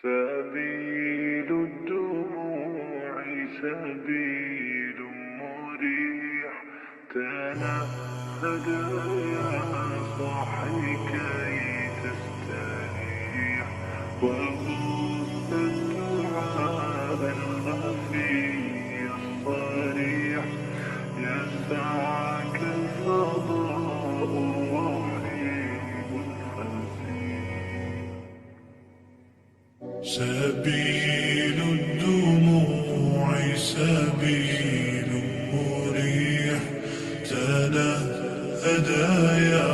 سبيل الدموع سبيل مريح، تنهد يا صاحي كي تستريح، وبث الدعاء الخفي الصريح، يسعك الفضاء الرحيم الفسيح. سبيل الدموع سبيل مريح، تنهد يا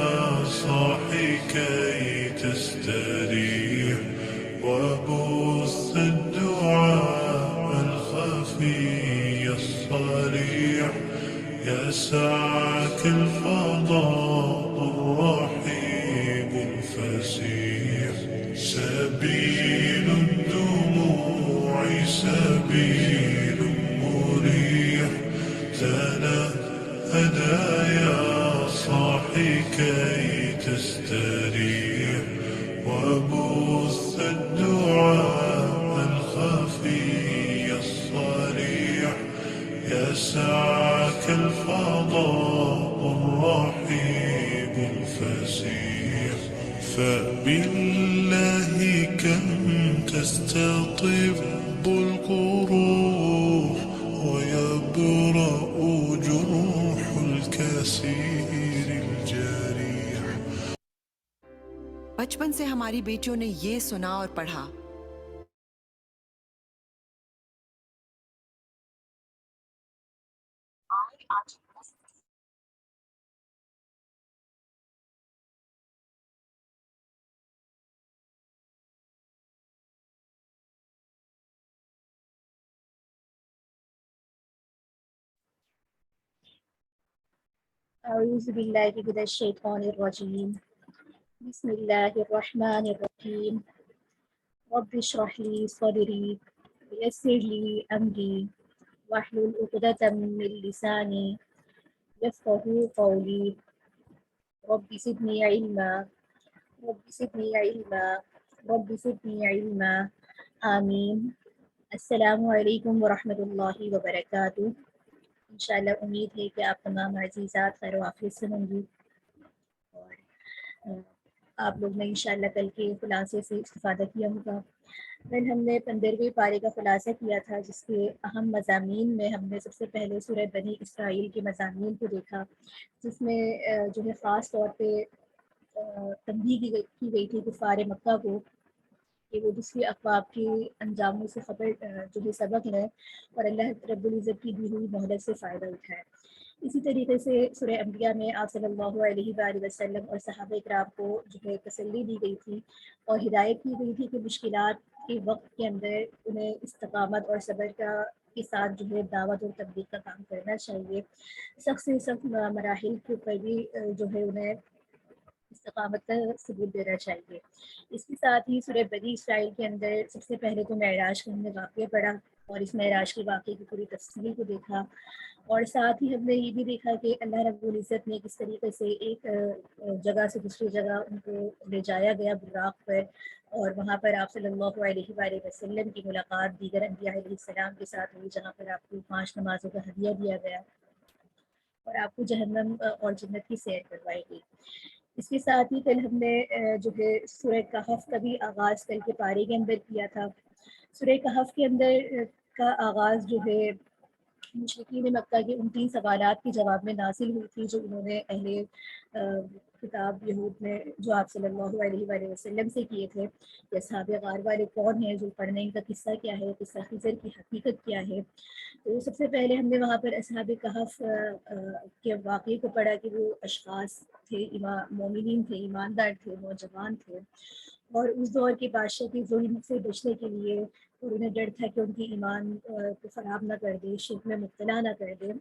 صاحي كي تستريح، وبث الدعاء الخفي الصريح، يسعك الفضاء الرحيم الفسيح. سبيل الدموع سبيل مريح، تنهد يا صاحي كي تستريح، وبث الدعاء الخفي الصريح، يسعك الفضاء الرحيم الفسيح. فبالله كم تستطب القروح، ويبرأ جروح الكثير الجريح. بچپن سے ہماری بیٹیوں نے یہ سنا اور پڑھا، اعوذ باللہ من الشیطان الرجیم، بسم اللہ الرحمن الرحیم، رب اشرح لی صدری ویسر لی امری واحلل عقدۃ من لسانی یفقہوا قولی، رب زدنی علما رب زدنی علما رب زدنی علما، آمین۔ السلام علیکم ورحمۃ اللہ وبرکاتہ۔ انشاءاللہ امید ہے کہ آپ تمام عزیزات خیر و عافیت سے ہوں گی، اور آپ لوگ نے انشاءاللہ کل کے خلاصے سے استفادہ کیا ہوگا۔ کل ہم نے 15ویں پارے کا خلاصہ کیا تھا، جس کے اہم مضامین میں ہم نے سب سے پہلے سورہ بنی اسرائیل کے مضامین کو دیکھا، جس میں جو ہے خاص طور پہ تنبیہ کی گئی تھی کفار مکہ کو کہ وہ دوسری اقوام کے انجاموں سے خبر جو ہے سبق لیں اور اللہ رب العزت کی دی ہوئی مہلت سے فائدہ اٹھائیں۔ اسی طریقے سے سورہ انبیاء میں آپ صلی اللہ علیہ وآلہ وسلم اور صحابہ کرام کو جو ہے تسلی دی گئی تھی اور ہدایت کی گئی تھی کہ مشکلات کے وقت کے اندر انہیں استقامت اور صبر کے ساتھ جو ہے دعوت اور تبلیغ کا کام کرنا چاہیے، سخت سے سخت مراحل کے اوپر بھی جو ہے انہیں استقامت کا ثبوت دینا چاہیے۔ اس کے ساتھ ہی سورہ بنی اسرائیل کے اندر سب سے پہلے تو معراج کا ہم نے واقعہ پڑھا اور اس معراج کے واقعے کی پوری تفصیل کو دیکھا، اور ساتھ ہی ہم نے یہ بھی دیکھا کہ اللہ رب العزت نے کس طریقے سے ایک جگہ سے دوسری جگہ ان کو لے جایا گیا براق پر، اور وہاں پر آپ صلی اللہ علیہ وآلہ وسلم کی ملاقات دیگر انبیاء علیہ السلام کے ساتھ ہوئی، جہاں پر آپ کو 5 نمازوں کا ہدیہ دیا گیا اور آپ کو جہنم اور جنت کی سیر کروائی گئی۔ اس کے ساتھ ہی کل ہم نے جو ہے سورہ کہف کا بھی آغاز کل کے پارے کے اندر کیا تھا۔ سورہ کہف کے اندر کا آغاز جو ہے مشرکین مکہ کے 29 سوالات کے جواب میں نازل ہوئی تھی، جو انہوں نے اہل کتاب یہود نے جو آپ صلی اللہ علیہ وآلہ وسلم سے کیے تھے کہ اصحاب غار والے کون ہیں، جو پڑھنے کا قصہ کیا ہے، قصہ خضر کی حقیقت کیا ہے۔ تو سب سے پہلے ہم نے وہاں پر اصحاب کہف کے واقعے کو پڑھا کہ وہ اشخاص تھے، مومنین تھے، ایماندار تھے، نوجوان تھے، اور اس دور کے بادشاہ کے ظلم سے بچنے کے لیے، اور انہیں ڈر تھا کہ ان کی ایمان کو خراب نہ کر دے، شرک میں مبتلا نہ کر دے،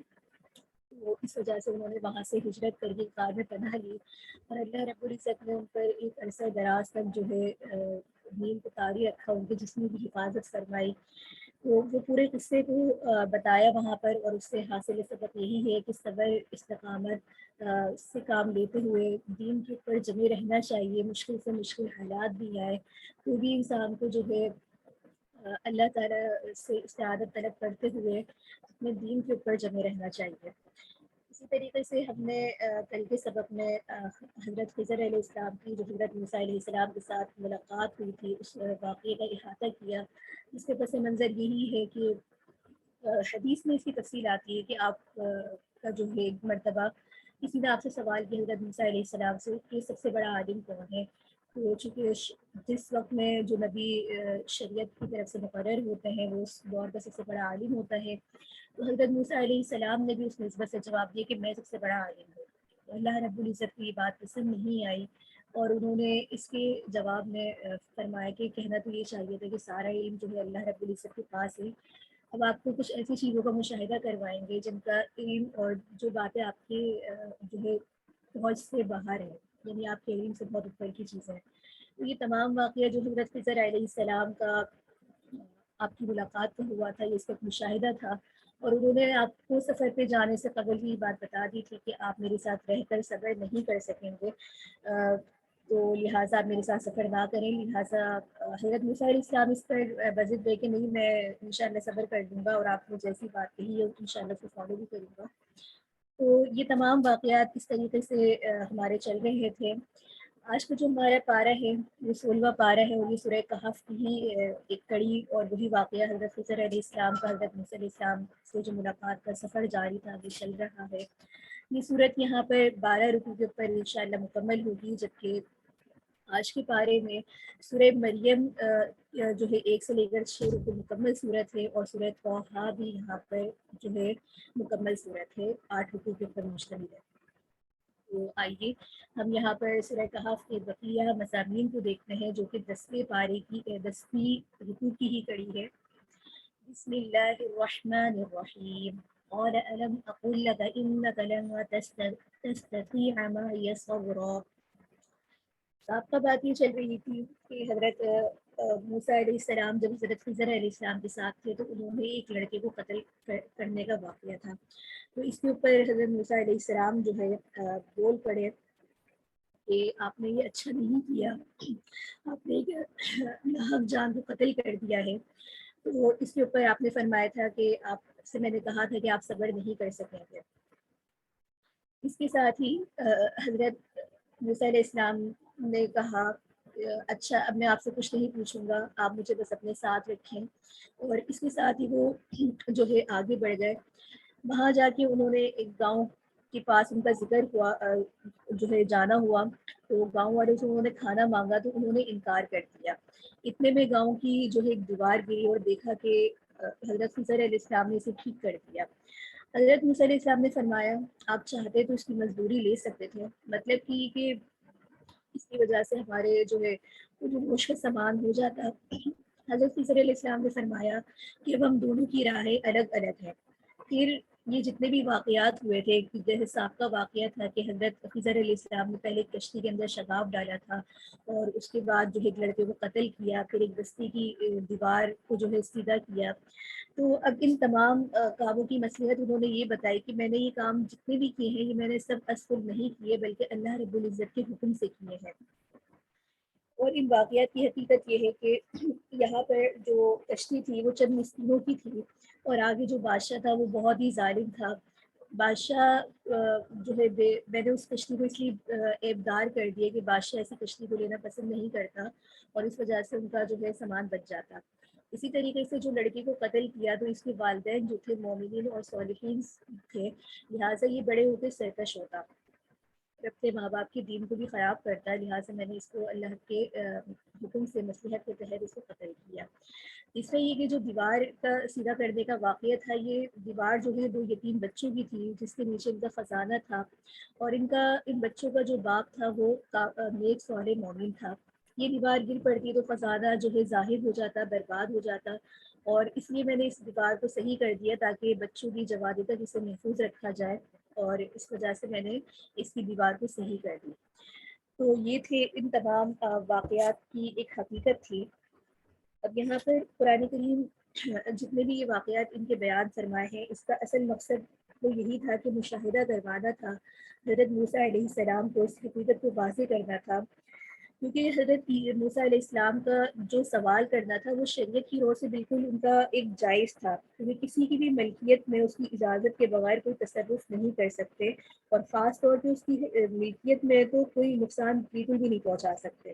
تو اس وجہ سے انہوں نے وہاں سے ہجرت کر کے غار میں پناہ لی، اور اللہ رب العزت نے ان پر ایک عرصہ دراز تک جو ہے نیند کو طاری رکھا، ان کے جسم کی حفاظت فرمائی۔ تو وہ پورے قصے کو بتایا وہاں پر، اور اس سے حاصل سبق یہی ہے کہ صبر، استقامت سے کام لیتے ہوئے دین کے اوپر جمے رہنا چاہیے، مشکل سے مشکل حالات بھی آئے تو بھی انسان کو جو ہے اللہ تعالیٰ سے استعانت طلب کرتے ہوئے اپنے دین کے اوپر جمے رہنا چاہیے۔ اسی طریقے سے ہم نے کل کے سبق میں حضرت خضر علیہ السلام کی جو حضرت موسیٰ علیہ السلام کے ساتھ ملاقات ہوئی تھی اس واقعے کا احاطہ کیا، جس کے پس منظر یہی ہے کہ حدیث میں اس کی تفصیل آتی ہے کہ آپ کا جو ہے ایک مرتبہ کسی نے آپ سے سوال کیا حضرت موسیٰ علیہ السلام سے کہ سب سے بڑا عالم کون ہے؟ تو چونکہ جس وقت میں جو نبی شریعت کی طرف سے مقرر ہوتے ہیں وہ اس دور کا سب سے بڑا عالم ہوتا ہے، تو حضرت موسیٰ علیہ السلام نے بھی اس نسبت سے جواب دیا کہ میں سب سے بڑا عالم ہوں۔ تو اللہ رب العزت کو یہ بات پسند نہیں آئی، اور انہوں نے اس کے جواب میں فرمایا کہ کہنا تو یہ چاہیے تھا کہ سارا علم جو ہے اللہ رب العزت کے پاس ہے، اب آپ کو کچھ ایسی چیزوں کا مشاہدہ کروائیں گے جن کا علم اور جو باتیں آپ کی جو ہے پہنچ سے باہر ہے، یعنی آپ کے علم سے بہت اوپر کی چیزیں ہیں۔ تو یہ تمام واقعہ جو حضرت خضر علیہ السلام کا آپ کی ملاقات کا ہوا تھا، یہ اس کا مشاہدہ تھا، اور انہوں نے آپ کو سفر پہ جانے سے قبل ہی بات بتا دی تھی کہ آپ میرے ساتھ رہ کر صبر نہیں کر سکیں گے، تو لہٰذا آپ میرے ساتھ سفر نہ کریں، لہٰذا حضرت موسیٰ علیہ السلام اس پر بزد دے کہ نہیں میں انشاءاللہ صبر کر دوں گا، اور آپ نے جیسی بات کہی ہے انشاءاللہ اس کو فالو بھی کروں گا۔ تو یہ تمام واقعات اس طریقے سے ہمارے چل رہے تھے۔ آج کا جو ہمارا پارہ ہے وہ 16واں پارہ ہے، اور یہ سورہ کہف کی ہی ایک کڑی اور وہی واقعہ حضرت خضر علیہ السلام کا حضرت موسیٰ علیہ السلام سے جو ملاقات کا سفر جاری تھا وہ چل رہا ہے۔ یہ صورت یہاں پر 12 رکوع کے اوپر انشاءاللہ مکمل ہوگی، جبکہ آج کے پارے میں سورہ مریم جو ہے 1 سے لے کر 6 رکوع مکمل صورت ہے، اور سورہ طٰہٰ بھی یہاں پر جو ہے مکمل صورت ہے، 8 رکوع کے اوپر مشتمل ہے۔ تو آئیے ہم یہاں پر سورہ کہف کے بقیہ مضامین کو دیکھتے ہیں جو کہ 10ویں پارے کی 10ویں رکوع کی ہی کڑی ہے۔ بسم اللہ الرحمن الرحیم۔ قال ألم أقل لك إنك لن تستطيع معي صبرا۔ سابقہ بات یہ چل رہی تھی کہ حضرت موسیٰ علیہ السلام جب حضرت خضر علیہ السلام کے ساتھ تھے تو انہوں نے ایک لڑکے کو قتل کرنے کا واقعہ تھا، تو اس کے اوپر حضرت موسیٰ علیہ السلام جو ہے بول پڑے کہ آپ نے یہ اچھا نہیں کیا، آپ نے ناحق جان کو قتل کر دیا ہے۔ تو اس کے اوپر آپ نے فرمایا تھا کہ آپ سے میں نے کہا تھا کہ آپ صبر نہیں کر سکیں گے۔ اس کے ساتھ ہی حضرت موسیٰ علیہ السلام نے کہا اچھا اب میں آپ سے کچھ نہیں پوچھوں گا، آپ مجھے بس اپنے ساتھ رکھیں، اور اس کے ساتھ ہی وہ جو ہے آگے بڑھ گئے۔ وہاں جا کے انہوں نے ایک گاؤں کے پاس ان کا ذکر ہوا، جو ہے جانا ہوا، تو گاؤں والوں سے انہوں نے کھانا مانگا تو انہوں نے انکار کر دیا۔ اتنے میں گاؤں کی جو ہے ایک دیوار گری اور دیکھا کہ حضرت خضر علیہ السلام نے اسے ٹھیک کر دیا۔ حضرت موسیٰ علیہ السلام نے فرمایا آپ چاہتے تو اس کی مزدوری لے سکتے تھے، مطلب کہ اس کی وجہ سے ہمارے جو ہے وہ جو گوشت کا سامان ہو جاتا۔ حضرت خضر علیہ السلام نے فرمایا کہ اب ہم دونوں کی راہیں الگ الگ ہیں۔ پھر یہ جتنے بھی واقعات ہوئے تھے، جیسے سابقہ واقعہ تھا کہ حضرت خضر علیہ السلام نے پہلے کشتی کے اندر شگاف ڈالا تھا، اور اس کے بعد جو ہے ایک لڑکے کو قتل کیا، پھر ایک بستی کی دیوار کو جو ہے سیدھا کیا۔ تو اب ان تمام کاموں کی مصلحت انہوں نے یہ بتائی کہ میں نے یہ کام جتنے بھی کیے ہیں یہ میں نے سب اسفل نہیں کیے بلکہ اللہ رب العزت کے حکم سے کیے ہیں۔ اور ان واقعات کی حقیقت یہ ہے کہ یہاں پر جو کشتی تھی وہ چند مسکینوں کی تھی، اور آگے جو بادشاہ تھا وہ بہت ہی ظالم تھا۔ بادشاہ جو ہے میں نے اس کشتی کو اس لیے عیبدار کر دیا کہ بادشاہ ایسی کشتی کو لینا پسند نہیں کرتا، اور اس وجہ سے ان کا جو ہے سامان بچ جاتا۔ اسی طریقے سے جو لڑکے کو قتل کیا تو اس کے والدین جو تھے مومنین اور صالحین تھے، لہٰذا یہ بڑے ہو کے سرکش ہوتا، اپنے ماں باپ کے دین کو بھی خراب کرتا ہے، لہٰذا میں نے اس کو اللہ کے حکم سے مصلحت کے تحت اس کو قتل کیا۔ اس میں یہ کہ جو دیوار کا سیدھا کرنے کا واقعہ تھا، یہ دیوار جو ہے 2 یتیم بچوں کی تھی جس کے نیچے ان کا خزانہ تھا، اور ان بچوں کا جو باپ تھا وہ نیک صالح مومن تھا۔ یہ دیوار گر پڑتی تو خزانہ جو ہے ظاہر ہو جاتا، برباد ہو جاتا، اور اس لیے میں نے اس دیوار کو صحیح کر دیا تاکہ بچوں کی جوانی تک اسے محفوظ رکھا جائے، اور اس وجہ سے میں نے اس کی دیوار کو صحیح کر دی۔ تو یہ تھے ان تمام واقعات کی ایک حقیقت تھی۔ اب یہاں پر قرآن کریم جتنے بھی یہ واقعات ان کے بیان فرمائے ہیں، اس کا اصل مقصد وہ یہی تھا کہ مشاہدہ کروانا تھا، حضرت موسیٰ علیہ السلام کو اس حقیقت کو واضح کرنا تھا کیونکہ حضرت موسیٰ علیہ السلام کا جو سوال کرنا تھا وہ شریعت کی رو سے بالکل ان کا ایک جائز تھا، کیونکہ کسی کی بھی ملکیت میں اس کی اجازت کے بغیر کوئی تصرف نہیں کر سکتے، اور خاص طور پہ اس کی ملکیت میں تو کوئی نقصان بالکل بھی نہیں پہنچا سکتے۔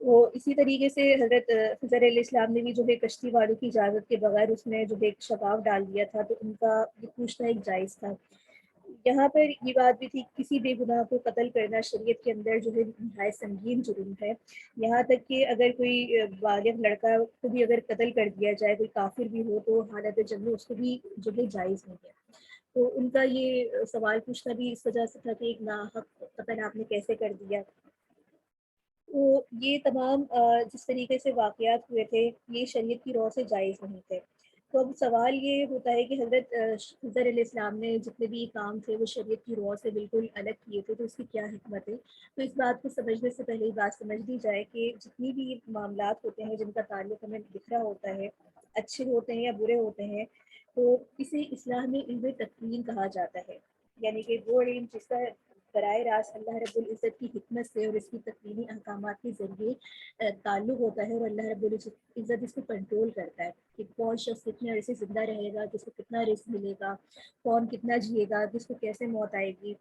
وہ اسی طریقے سے حضرت خضر علیہ السلام نے بھی جو ہے کشتی والوں کی اجازت کے بغیر اس میں جو ہے ایک شگاف ڈال دیا تھا، تو ان کا یہ پوچھنا ایک جائز تھا۔ یہاں پر یہ بات بھی تھی، کسی بے گناہ کو قتل کرنا شریعت کے اندر جو ہے نہایت سنگین جرم ہے، یہاں تک کہ اگر کوئی بالغ لڑکا کو بھی اگر قتل کر دیا جائے، کوئی کافر بھی ہو، تو حالت جنگ میں اس کو بھی جو ہے جائز نہیں ہے۔ تو ان کا یہ سوال پوچھنا بھی اس وجہ سے تھا کہ ایک ناحق قتل آپ نے کیسے کر دیا۔ تو یہ تمام جس طریقے سے واقعات ہوئے تھے یہ شریعت کی رو سے جائز نہیں تھے۔ تو اب سوال یہ ہوتا ہے کہ حضرت خضر علیہ السلام نے جتنے بھی کام تھے وہ شریعت کی رو سے بالکل الگ کیے تھے، تو اس کی کیا حکمت ہے؟ تو اس بات کو سمجھنے سے پہلے یہ بات سمجھ لی جائے کہ جتنی بھی معاملات ہوتے ہیں جن کا تعلق ہمیں دکھ رہا ہوتا ہے، اچھے ہوتے ہیں یا برے ہوتے ہیں، تو اسے اصلاح میں علم تکوین کہا جاتا ہے، یعنی کہ وہ علم جس کا براہ راست اللہ رب العزت کی حکمت سے اور اس کی تکوینی احکامات کے ذریعے تعلق ہوتا ہے، اور اللہ رب العزت اس کو کنٹرول کرتا ہے کہ کون شخص کتنے عرصے زندہ رہے گا، کس کو کتنا رزق ملے گا، کون کتنا جیے گا، کس کو کیسے موت آئے گی۔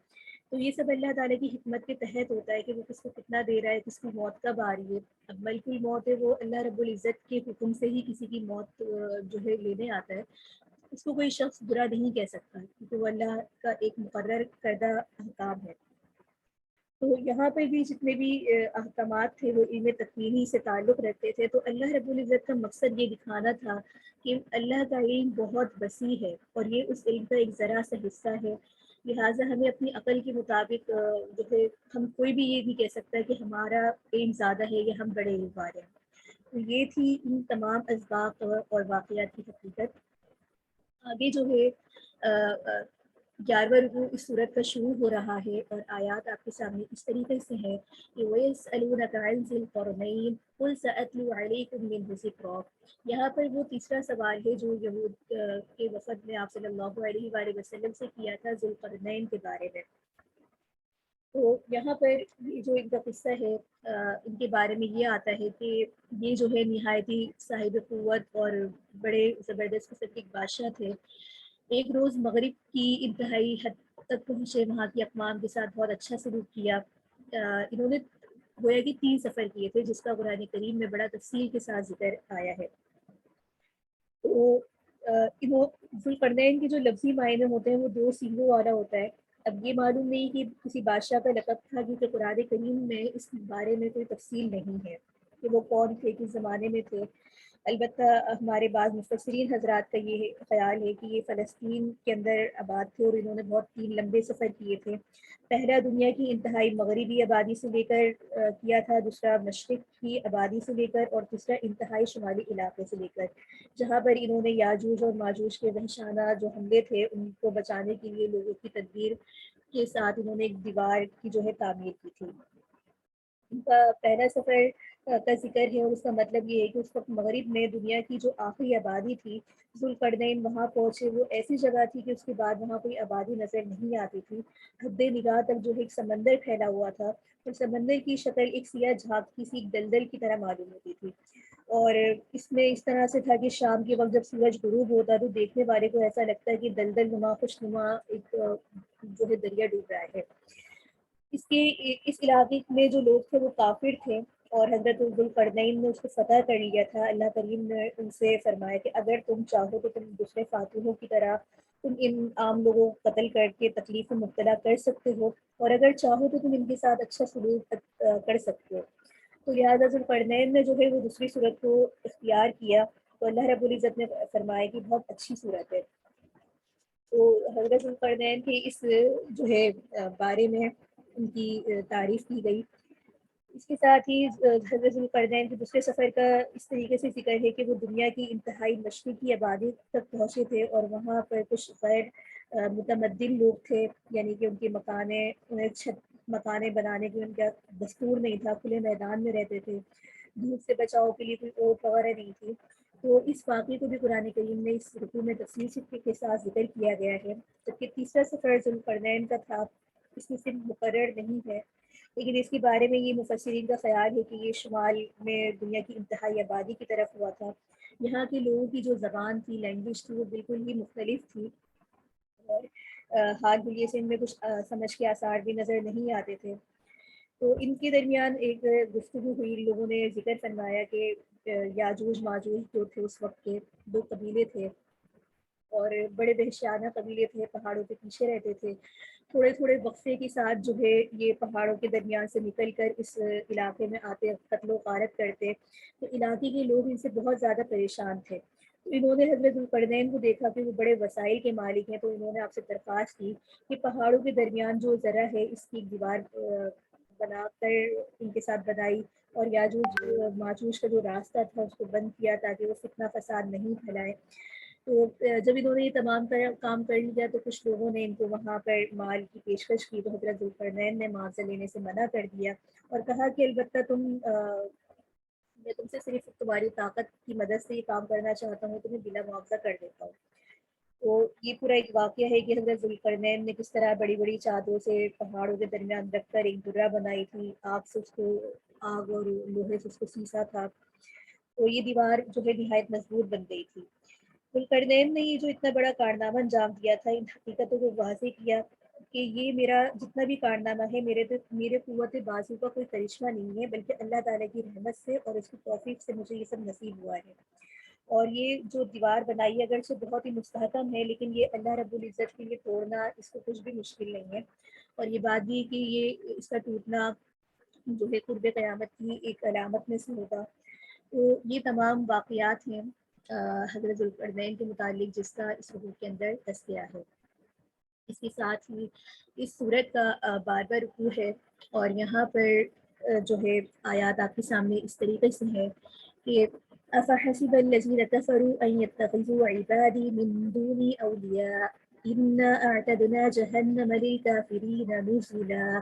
تو یہ سب اللہ تعالیٰ کی حکمت کے تحت ہوتا ہے کہ وہ کس کو کتنا دے رہا ہے، کس کی موت کب آ رہی ہے۔ اب ملک الموت ہے وہ اللہ رب العزت کے حکم سے ہی کسی کی موت جو ہے لینے آتا ہے، اس کو کوئی شخص برا نہیں کہہ سکتا، کیونکہ وہ اللہ کا ایک مقرر کردہ احکام ہے۔ تو یہاں پہ بھی جتنے بھی احکامات تھے وہ علم تکوینی سے تعلق رکھتے تھے، تو اللہ رب العزت کا مقصد یہ دکھانا تھا کہ اللہ کا علم بہت وسیع ہے اور یہ اس علم کا ایک ذرا سا حصہ ہے، لہٰذا ہمیں اپنی عقل کے مطابق جو ہے ہم کوئی بھی یہ نہیں کہہ سکتا کہ ہمارا علم زیادہ ہے یا ہم بڑے علم والے ہیں۔ تو یہ تھی ان تمام اسباق اور واقعات کی حقیقت۔ آگے جو ہے 11واں رکوع اس صورت کا شروع ہو رہا ہے، اور آیات آپ کے سامنے اس طریقے سے ہیں کہ وَيَسْأَلُونَكَ عَنْ ذِي الْقَرْنَيْنِ قُلْ سَأَتْلُو عَلَيْكُم مِّنْهُ ذِكْرًا۔ یہاں پر وہ تیسرا سوال ہے جو یہود کے وفد نے آپ صلی اللہ علیہ وآلہ وسلم سے کیا تھا ذو القرنین کے بارے میں۔ تو یہاں پر یہ جو ان کا قصہ ہے ان کے بارے میں یہ آتا ہے کہ یہ جو ہے نہایتی صاحب قوت اور بڑے زبردست قسم کے ایک بادشاہ تھے۔ ایک روز مغرب کی انتہائی حد تک پہنچے، وہاں کی اقوام کے ساتھ بہت اچھا سلوک کیا۔ انہوں نے گویا کہ 3 سفر کیے تھے جس کا قرآن کریم میں بڑا تفصیل کے ساتھ ذکر آیا ہے۔ تو ذو القرنین کے جو لفظی معنی ہوتے ہیں وہ 2 سینگوں والا ہوتا ہے۔ اب یہ معلوم نہیں کہ کسی بادشاہ کا لقب تھا، کیونکہ قرآن کریم میں اس بارے میں کوئی تفصیل نہیں ہے کہ وہ کون تھے، کس زمانے میں تھے۔ البتہ ہمارے بعض مفسرین حضرات کا یہ خیال ہے کہ یہ فلسطین کے اندر آباد تھے اور انہوں نے بہت 3 لمبے سفر کیے تھے۔ پہلا دنیا کی انتہائی مغربی آبادی سے لے کر کیا تھا، دوسرا مشرق کی آبادی سے لے کر، اور تیسرا انتہائی شمالی علاقے سے لے کر، جہاں پر انہوں نے یاجوج اور ماجوج کے وحشانہ جو حملے تھے ان کو بچانے کے لیے لوگوں کی تدبیر کے ساتھ انہوں نے ایک دیوار کی جو ہے تعمیر کی تھی۔ ان کا پہلا سفر کا ذکر ہے، اور اس کا مطلب یہ ہے کہ اس وقت مغرب میں دنیا کی جو آخری آبادی تھی ذو القرنین وہاں پہنچے، وہ ایسی جگہ تھی کہ اس کے بعد وہاں کوئی آبادی نظر نہیں آتی تھی۔ حد نگاہ تک جو ہے ایک سمندر پھیلا ہوا تھا، اور سمندر کی شکل ایک سیاہ جھاگ سی ایک دلدل کی طرح معلوم ہوتی تھی، اور اس میں اس طرح سے تھا کہ شام کے وقت جب سورج غروب ہوتا تو دیکھنے والے کو ایسا لگتا ہے کہ دلدل نما خوش نما ایک جو ہے دریا ڈوب رہا ہے۔ اس علاقے میں جو لوگ تھے وہ کافر تھے، اور حضرت ذو القرنین نے اس کو فتح کر لیا تھا۔ اللہ کریم نے ان سے فرمایا کہ اگر تم چاہو تو تم دوسرے فاتحوں کی طرح تم ان عام لوگوں کو قتل کر کے تکلیف میں مبتلا کر سکتے ہو، اور اگر چاہو تو تم ان کے ساتھ اچھا سلوک کر سکتے ہو۔ تو لہٰذا ذو القرنین نے جو ہے وہ دوسری صورت کو اختیار کیا، تو اللہ رب العزت نے فرمایا کہ بہت اچھی صورت ہے۔ تو حضرت ذو القرنین کے اس جو ہے بارے میں ان کی تعریف کی گئی۔ اس کے ساتھ ہی حضرت ذو القرنین کے دوسرے سفر کا اس طریقے سے ذکر ہے کہ وہ دنیا کی انتہائی مشرقی آبادی تک پہنچے تھے، اور وہاں پر کچھ غیر متمدن لوگ تھے، یعنی کہ ان کے مکانیں بنانے کے ان کا دستور نہیں تھا، کھلے میدان میں رہتے تھے، دھوپ سے بچاؤ کے لیے کوئی اوٹ وغیرہ نہیں تھی۔ تو اس واقعے کو بھی قرآن کریم نے اس رکوع میں تفصیل کے ساتھ ذکر کیا گیا ہے۔ جبکہ تیسرا سفر ذو القرنین کا تھا، اس میں صرف مقرر نہیں ہے لیکن اس کے بارے میں یہ مفسرین کا خیال ہے کہ یہ شمال میں دنیا کی انتہائی آبادی کی طرف ہوا تھا. یہاں کے لوگوں کی جو زبان تھی، لینگویج تھی، وہ بالکل ہی مختلف تھی، اور حال حلیے سے ان میں کچھ سمجھ کے آثار بھی نظر نہیں آتے تھے. تو ان کے درمیان ایک گفتگو ہوئی. لوگوں نے ذکر فرمایا کہ یاجوج ماجوج جو تھے اس وقت کے 2 قبیلے تھے، اور بڑے وحشیانہ قبیلے تھے، پہاڑوں کے پیچھے رہتے تھے. تھوڑے تھوڑے وقفے کے ساتھ جو ہے یہ پہاڑوں کے درمیان سے نکل کر اس علاقے میں آتے، قتل و غارت کرتے. تو علاقے کے لوگ ان سے بہت زیادہ پریشان تھے. تو انہوں نے حضرت ذوالقرنین کو دیکھا کہ وہ بڑے وسائل کے مالک ہیں، تو انہوں نے آپ سے درخواست کی کہ پہاڑوں کے درمیان جو ذرا ہے اس کی دیوار بنا کر ان کے ساتھ بنائی، اور یاجوج ماجوج کا جو راستہ تھا اس کو بند کیا تاکہ وہ فتنہ فساد نہیں پھیلائے. تو جب انہوں نے یہ تمام کام کر لیا تو کچھ لوگوں نے ان کو وہاں پر مال کی پیشکش کی، تو حضرت ذوالقرنین نے معاوضہ لینے سے منع کر دیا اور کہا کہ البتہ میں تم سے صرف تمہاری طاقت کی مدد سے یہ کام کرنا چاہتا ہوں، تمہیں بلا معاوضہ کر دیتا ہوں. تو یہ پورا ایک واقعہ ہے کہ حضرت ذوالقرنین نے کس طرح بڑی بڑی چادروں سے پہاڑوں کے درمیان رکھ کر ایک درہ بنائی تھی. آگ اور لوہے سے اس کو سیسا تھا. تو یہ دیوار جو ہے نہایت مضبوط بن گئی تھی. ذوالقرنین نے یہ جو اتنا بڑا کارنامہ انجام دیا تھا، ان حقیقتوں کو واضح کیا کہ یہ میرا جتنا بھی کارنامہ ہے میرے قوت بازو کا کوئی کرشمہ نہیں ہے، بلکہ اللہ تعالیٰ کی رحمت سے اور اس کی توفیق سے مجھے یہ سب نصیب ہوا ہے. اور یہ جو دیوار بنائی ہے اگرچہ بہت ہی مستحکم ہے، لیکن یہ اللہ رب العزت کے لیے توڑنا اس کو کچھ بھی مشکل نہیں ہے. اور یہ بات بھی کہ یہ اس کا ٹوٹنا جو ہے قرب قیامت کی ایک علامت میں سے ہوگا. تو یہ تمام واقعات ہیں حضرت ذوالقرنین کے متعلق جس کا اس وقت کے اندر تذکرہ ہے. اس کے ساتھ ہی اس صورت کا بار بار رکوع ہے، اور یہاں پر جو ہے آیات آپ کے سامنے اس طریقے سے ہے کہ افحسب الذین کفروا ان یتخذوا عبادی من دونی اولیاء انا اعتدنا جہنم للکافرین نزلا.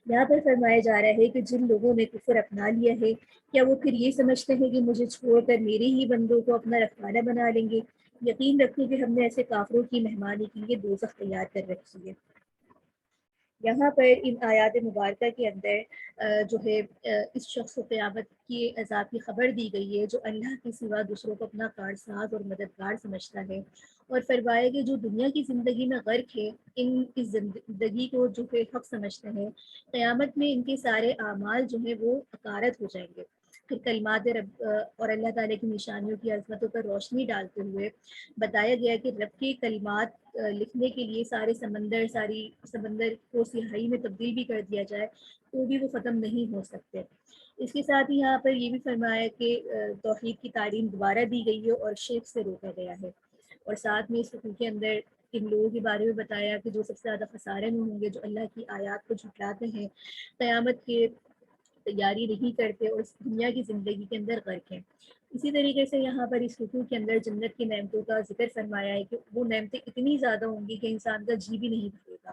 یہاں پر فرمایا جا رہا ہے کہ جن لوگوں نے کفر اپنا لیا ہے، کیا وہ پھر یہ سمجھتے ہیں کہ مجھے چھوڑ کر میرے ہی بندوں کو اپنا رکھوالا بنا لیں گے؟ یقین رکھیں کہ ہم نے ایسے کافروں کی مہمانی کے لیے دوزخ تیار کر رکھی ہے. یہاں پر ان آیات مبارکہ کے اندر جو ہے اس شخص کو قیامت کی عذاب کی خبر دی گئی ہے جو اللہ کے سوا دوسروں کو اپنا کارساز اور مددگار سمجھتا ہے، اور فرمایا کہ جو دنیا کی زندگی میں غرق ہے، ان کی زندگی کو جو ہے حق سمجھتے ہیں، قیامت میں ان کے سارے اعمال جو ہیں وہ حقارت ہو جائیں گے. پھر کلمات رب اور اللہ تعالیٰ کی نشانیوں کی عظمتوں پر روشنی ڈالتے ہوئے بتایا گیا کہ رب کے کلمات لکھنے کے لیے سارے سمندر کو سیاہی میں تبدیل بھی کر دیا جائے تو بھی وہ ختم نہیں ہو سکتے. اس کے ساتھ ہی یہاں پر یہ بھی فرمایا کہ توحید کی تعلیم دوبارہ دی گئی ہے اور شرک سے روکا گیا ہے. اور ساتھ میں اس حکم کے اندر ان لوگوں کے بارے میں بتایا کہ جو سب سے زیادہ خسارے میں ہوں گے، جو اللہ کی آیات کو جھٹلاتے ہیں، قیامت کے تیاری نہیں کرتے اور اس دنیا کی زندگی کے اندر غرق ہیں. اسی طریقے سے یہاں پر اس رکوع کے اندر جنت کی نعمتوں کا ذکر فرمایا ہے کہ وہ نعمتیں اتنی زیادہ ہوں گی کہ انسان کا جی بھی نہیں بھرے گا.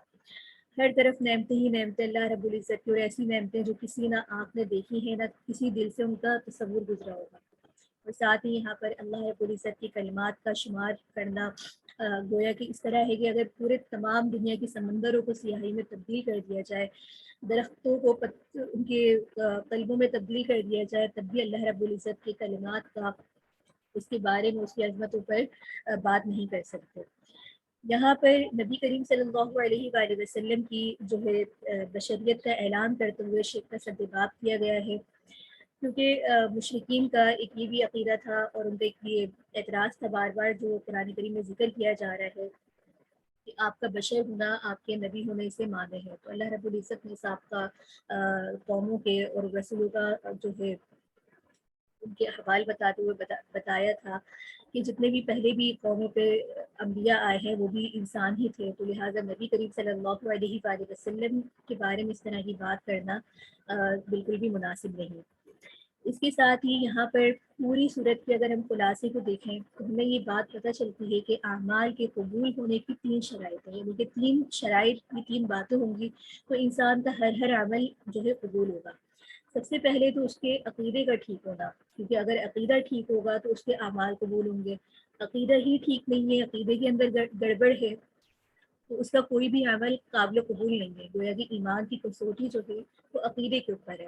ہر طرف نعمتیں ہی نعمتیں اللہ رب العزت کی، اور ایسی نعمتیں جو کسی نہ آنکھ نے دیکھی ہیں نہ کسی دل سے ان کا تصور گزرا ہوگا. اور ساتھ ہی یہاں پر اللہ رب العزت کی کلمات کا شمار کرنا گویا کہ اس طرح ہے کہ اگر پورے تمام دنیا کے سمندروں کو سیاہی میں تبدیل کر دیا جائے، درختوں کو ان کے قلبوں میں تبدیل کر دیا جائے، تب بھی اللہ رب العزت کے کلمات کا اس کے بارے میں اس کی عظمتوں پر بات نہیں کر سکتے. یہاں پر نبی کریم صلی اللہ علیہ وآلہ وسلم کی جو ہے بشریت کا اعلان کرتے ہوئے شرک کا سدباب کیا گیا ہے، کیونکہ مشرکین کا ایک یہ بھی عقیدہ تھا اور ان کا ایک یہ اعتراض تھا بار بار جو قرآن کریم میں ذکر کیا جا رہا ہے کہ آپ کا بشر ہونا آپ کے نبی ہونے سے مانے ہے. تو اللہ رب العزت نے سابقہ قوموں کے اور رسولوں کا جو ہے ان کے احوال بتاتے ہوئے بتایا تھا کہ جتنے بھی پہلے بھی قوموں پہ انبیاء آئے ہیں وہ بھی انسان ہی تھے، تو لہٰذا نبی کریم صلی اللہ علیہ وآلہ وسلم کے بارے میں اس طرح کی بات کرنا بالکل بھی مناسب نہیں. اس کے ساتھ ہی یہاں پر پوری صورت کے اگر ہم خلاصے کو دیکھیں تو ہمیں یہ بات پتہ چلتی ہے کہ اعمال کے قبول ہونے کی 3 شرائط ہیں، یعنی کہ 3 شرائط کی 3 باتیں ہوں گی تو انسان کا ہر عمل جو ہے قبول ہوگا. سب سے پہلے تو اس کے عقیدے کا ٹھیک ہونا، کیونکہ اگر عقیدہ ٹھیک ہوگا تو اس کے اعمال قبول ہوں گے. عقیدہ ہی ٹھیک نہیں ہے، عقیدے کے اندر گڑبڑ ہے تو اس کا کوئی بھی عمل قابل قبول نہیں ہے. گویا کہ ایمان کی کسوٹی جو ہے وہ عقیدے کے اوپر ہے.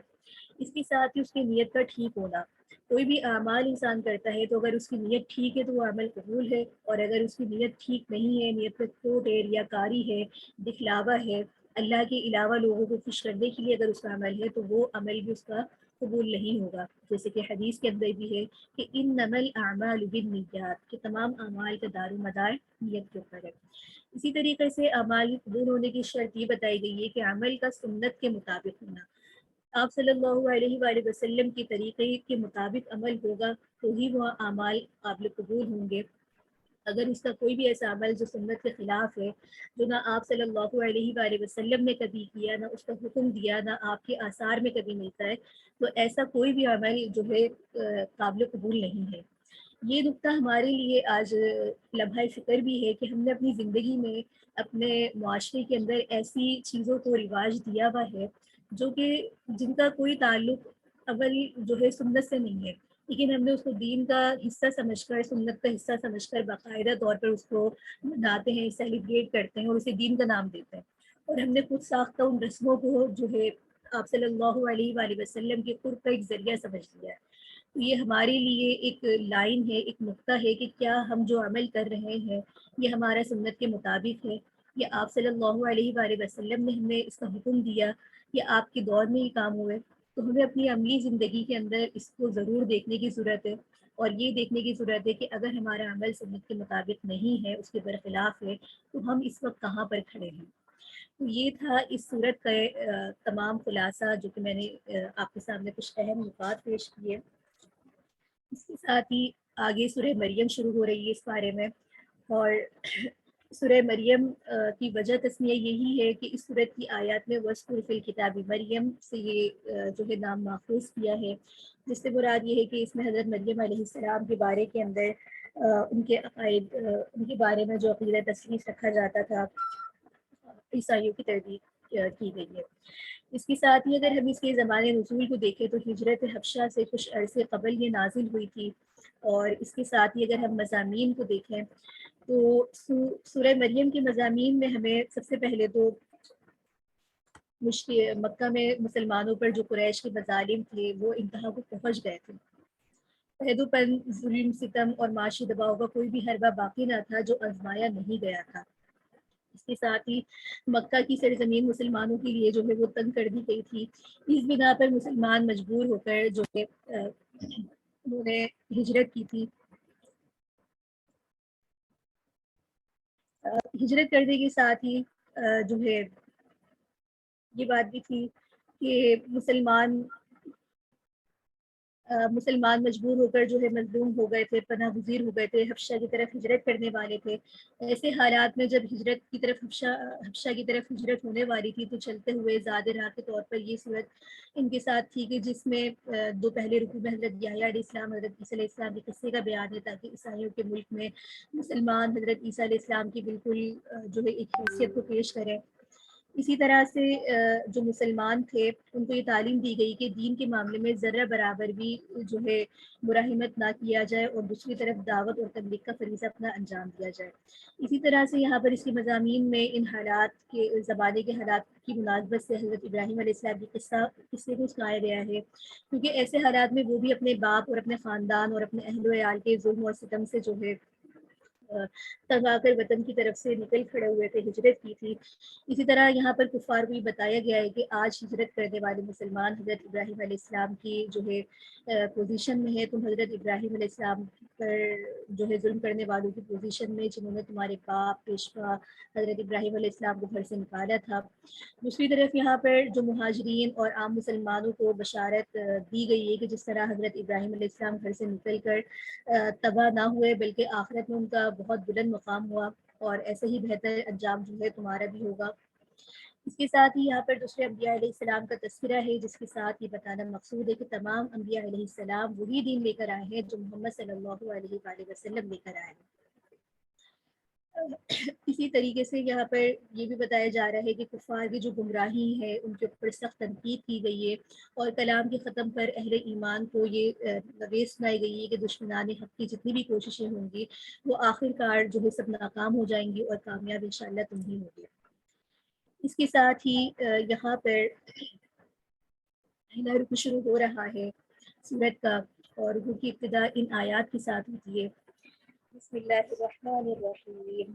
اس کے ساتھ ہی اس کی نیت کا ٹھیک ہونا. کوئی بھی اعمال انسان کرتا ہے تو اگر اس کی نیت ٹھیک ہے تو وہ عمل قبول ہے، اور اگر اس کی نیت ٹھیک نہیں ہے، نیت میں کھوٹ ہے، ریاکاری ہے، دکھلاوا ہے، اللہ کے علاوہ لوگوں کو خوش کرنے کے لیے اگر اس کا عمل ہے تو وہ عمل بھی اس کا قبول نہیں ہوگا. جیسے کہ حدیث کے اندر بھی ہے کہ انما الاعمال بالنیات، کہ تمام اعمال کا دار و مدار نیت کے اوپر ہے. اسی طریقے سے اعمال قبول ہونے کی شرط یہ بتائی گئی ہے کہ عمل کا سنت کے مطابق ہونا. آپ صلی اللہ علیہ وآلہ وسلم کے طریقے کے مطابق عمل ہوگا تو ہی وہ اعمال قابل قبول ہوں گے. اگر اس کا کوئی بھی ایسا عمل جو سنت کے خلاف ہے، جو نہ آپ صلی اللہ علیہ وآلہ وسلم نے کبھی کیا، نہ اس کا حکم دیا، نہ آپ کے آثار میں کبھی ملتا ہے، تو ایسا کوئی بھی عمل جو ہے قابل قبول نہیں ہے. یہ نقطہ ہمارے لیے آج لمحہ فکر بھی ہے کہ ہم نے اپنی زندگی میں اپنے معاشرے کے اندر ایسی چیزوں کو رواج دیا ہوا ہے جو کہ جن کا کوئی تعلق عمل جو ہے سنت سے نہیں ہے، لیکن ہم نے اس کو دین کا حصہ سمجھ کر، سنت کا حصہ سمجھ کر باقاعدہ طور پر اس کو مناتے ہیں، سیلیبریٹ کرتے ہیں اور اسے دین کا نام دیتے ہیں. اور ہم نے خود ساختہ ان رسموں کو جو ہے آپ صلی اللہ علیہ وآلہ وسلم کے قرب کا ایک ذریعہ سمجھ لیا ہے. تو یہ ہمارے لیے ایک لائن ہے، ایک نقطہ ہے کہ کیا ہم جو عمل کر رہے ہیں یہ ہمارا سنت کے مطابق ہے، یا آپ صلی اللہ علیہ وآلہ وسلم نے ہمیں اس کا حکم دیا، یا آپ کے دور میں یہ کام ہوئے. تو ہمیں اپنی عملی زندگی کے اندر اس کو ضرور دیکھنے کی ضرورت ہے، اور یہ دیکھنے کی ضرورت ہے کہ اگر ہمارا عمل سنت کے مطابق نہیں ہے، اس کے برخلاف ہے، تو ہم اس وقت کہاں پر کھڑے ہیں. تو یہ تھا اس صورت کا تمام خلاصہ جو کہ میں نے آپ کے سامنے کچھ اہم نکات پیش کیے. اس کے ساتھ ہی آگے سورہ مریم شروع ہو رہی ہے اس بارے میں، اور سورہ مریم کی وجہ تسمیہ یہی ہے کہ اس صورت کی آیات میں وَاذْكُرْ فِي الْكِتَابِ مریم سے یہ جو ہے نام ماخوذ کیا ہے، جس سے مراد یہ ہے کہ اس میں حضرت مریم علیہ السلام کے بارے کے اندر ان کے عقائد، ان کے بارے میں جو عقیدہ تسلیس رکھا جاتا تھا عیسائیوں کی تردید کی گئی ہے. اس کے ساتھ ہی اگر ہم اس کے زمانے نزول کو دیکھیں تو ہجرت حبشہ سے کچھ عرصے قبل یہ نازل ہوئی تھی. اور اس کے ساتھ ہی اگر ہم مضامین کو دیکھیں تو سورہ مریم کے مضامین میں ہمیں سب سے پہلے تو مکہ میں مسلمانوں پر جو قریش کے مظالم تھے وہ انتہا کو پہنچ گئے تھے. عہد و پن، ظلم، ستم اور معاشی دباؤ کا کوئی بھی حربہ باقی نہ تھا جو آزمایا نہیں گیا تھا. اس کے ساتھ ہی مکہ کی سرزمین مسلمانوں کے لیے جو ہے وہ تنگ کر دی گئی تھی. اس بنا پر مسلمان مجبور ہو کر جو ہے انہوں نے ہجرت کی تھی. ہجرت کرنے کے ساتھ ہی جو ہے یہ بات بھی تھی کہ مسلمان مجبور ہو کر جو ہے مظلوم ہو گئے تھے، پناہ گزیر ہو گئے تھے، حبشہ کی طرف ہجرت کرنے والے تھے. ایسے حالات میں جب ہجرت کی طرف حبشہ کی طرف ہجرت ہونے والی تھی تو چلتے ہوئے زاد راہ کے طور پر یہ صورت ان کے ساتھ تھی کہ جس میں دو پہلے رکوع میں حضرت یحییٰ علیہ السلام، حضرت عیسیٰ علیہ السلام کے قصے کا بیان ہے، تاکہ عیسائیوں کے ملک میں مسلمان حضرت عیسیٰ علیہ السلام کی بالکل جو ہے ایک حیثیت کو پیش کریں. اسی طرح سے جو مسلمان تھے ان کو یہ تعلیم دی گئی کہ دین کے معاملے میں ذرہ برابر بھی جو ہے مراہمت نہ کیا جائے، اور دوسری طرف دعوت اور تبلیغ کا فریضہ اپنا انجام دیا جائے. اسی طرح سے یہاں پر اس کے مضامین میں ان حالات کے زمانے کے حالات کی مناسبت سے حضرت ابراہیم علیہ السلام کے قصے کو سنایا گیا ہے، کیونکہ ایسے حالات میں وہ بھی اپنے باپ اور اپنے خاندان اور اپنے اہل و عیال کے ظلم اور ستم سے جو ہے تنگا کر وطن کی طرف سے نکل کھڑے ہوئے تھے، ہجرت کی تھی. اسی طرح یہاں پر کفار کو یہ بتایا گیا ہے کہ آج ہجرت کرنے والے مسلمان حضرت ابراہیم علیہ السلام کی جو ہے پوزیشن میں ہے، تم حضرت ابراہیم علیہ السلام پر جو ہے ظلم کرنے والوں کی پوزیشن میں جنہوں نے تمہارے باپ پیشوا حضرت ابراہیم علیہ السلام کو گھر سے نکالا تھا. دوسری طرف یہاں پر جو مہاجرین اور عام مسلمانوں کو بشارت دی گئی ہے کہ جس طرح حضرت ابراہیم علیہ السلام گھر سے نکل کر تباہ نہ ہوئے بلکہ آخرت میں ان کا بہت بلند مقام ہوا، اور ایسے ہی بہتر انجام جو ہے تمہارا بھی ہوگا. اس کے ساتھ ہی یہاں پر دوسرے انبیاء علیہ السلام کا تذکرہ ہے، جس کے ساتھ یہ بتانا مقصود ہے کہ تمام انبیاء علیہ السلام وہی دین لے کر آئے ہیں جو محمد صلی اللہ علیہ وآلہ وسلم لے کر آئے ہیں. اسی طریقے سے یہاں پر یہ بھی بتایا جا رہا ہے کہ کفار کی جو گمراہی ہے ان کے اوپر سخت تنقید کی گئی ہے، اور کلام کے ختم پر اہل ایمان کو یہ نویس سنائی گئی ہے کہ دشمنان حق کی جتنی بھی کوششیں ہوں گی وہ آخر کار جو ہے سب ناکام ہو جائیں گی، اور کامیاب انشاءاللہ تم ہی ہوگی۔ اس کے ساتھ ہی یہاں پر پہلا رکوع شروع ہو رہا ہے سورت کا، اور رکوع کی ابتدا ان آیات کے ساتھ ہوتی ہے۔ بسم اللہ الرحمن الرحیم،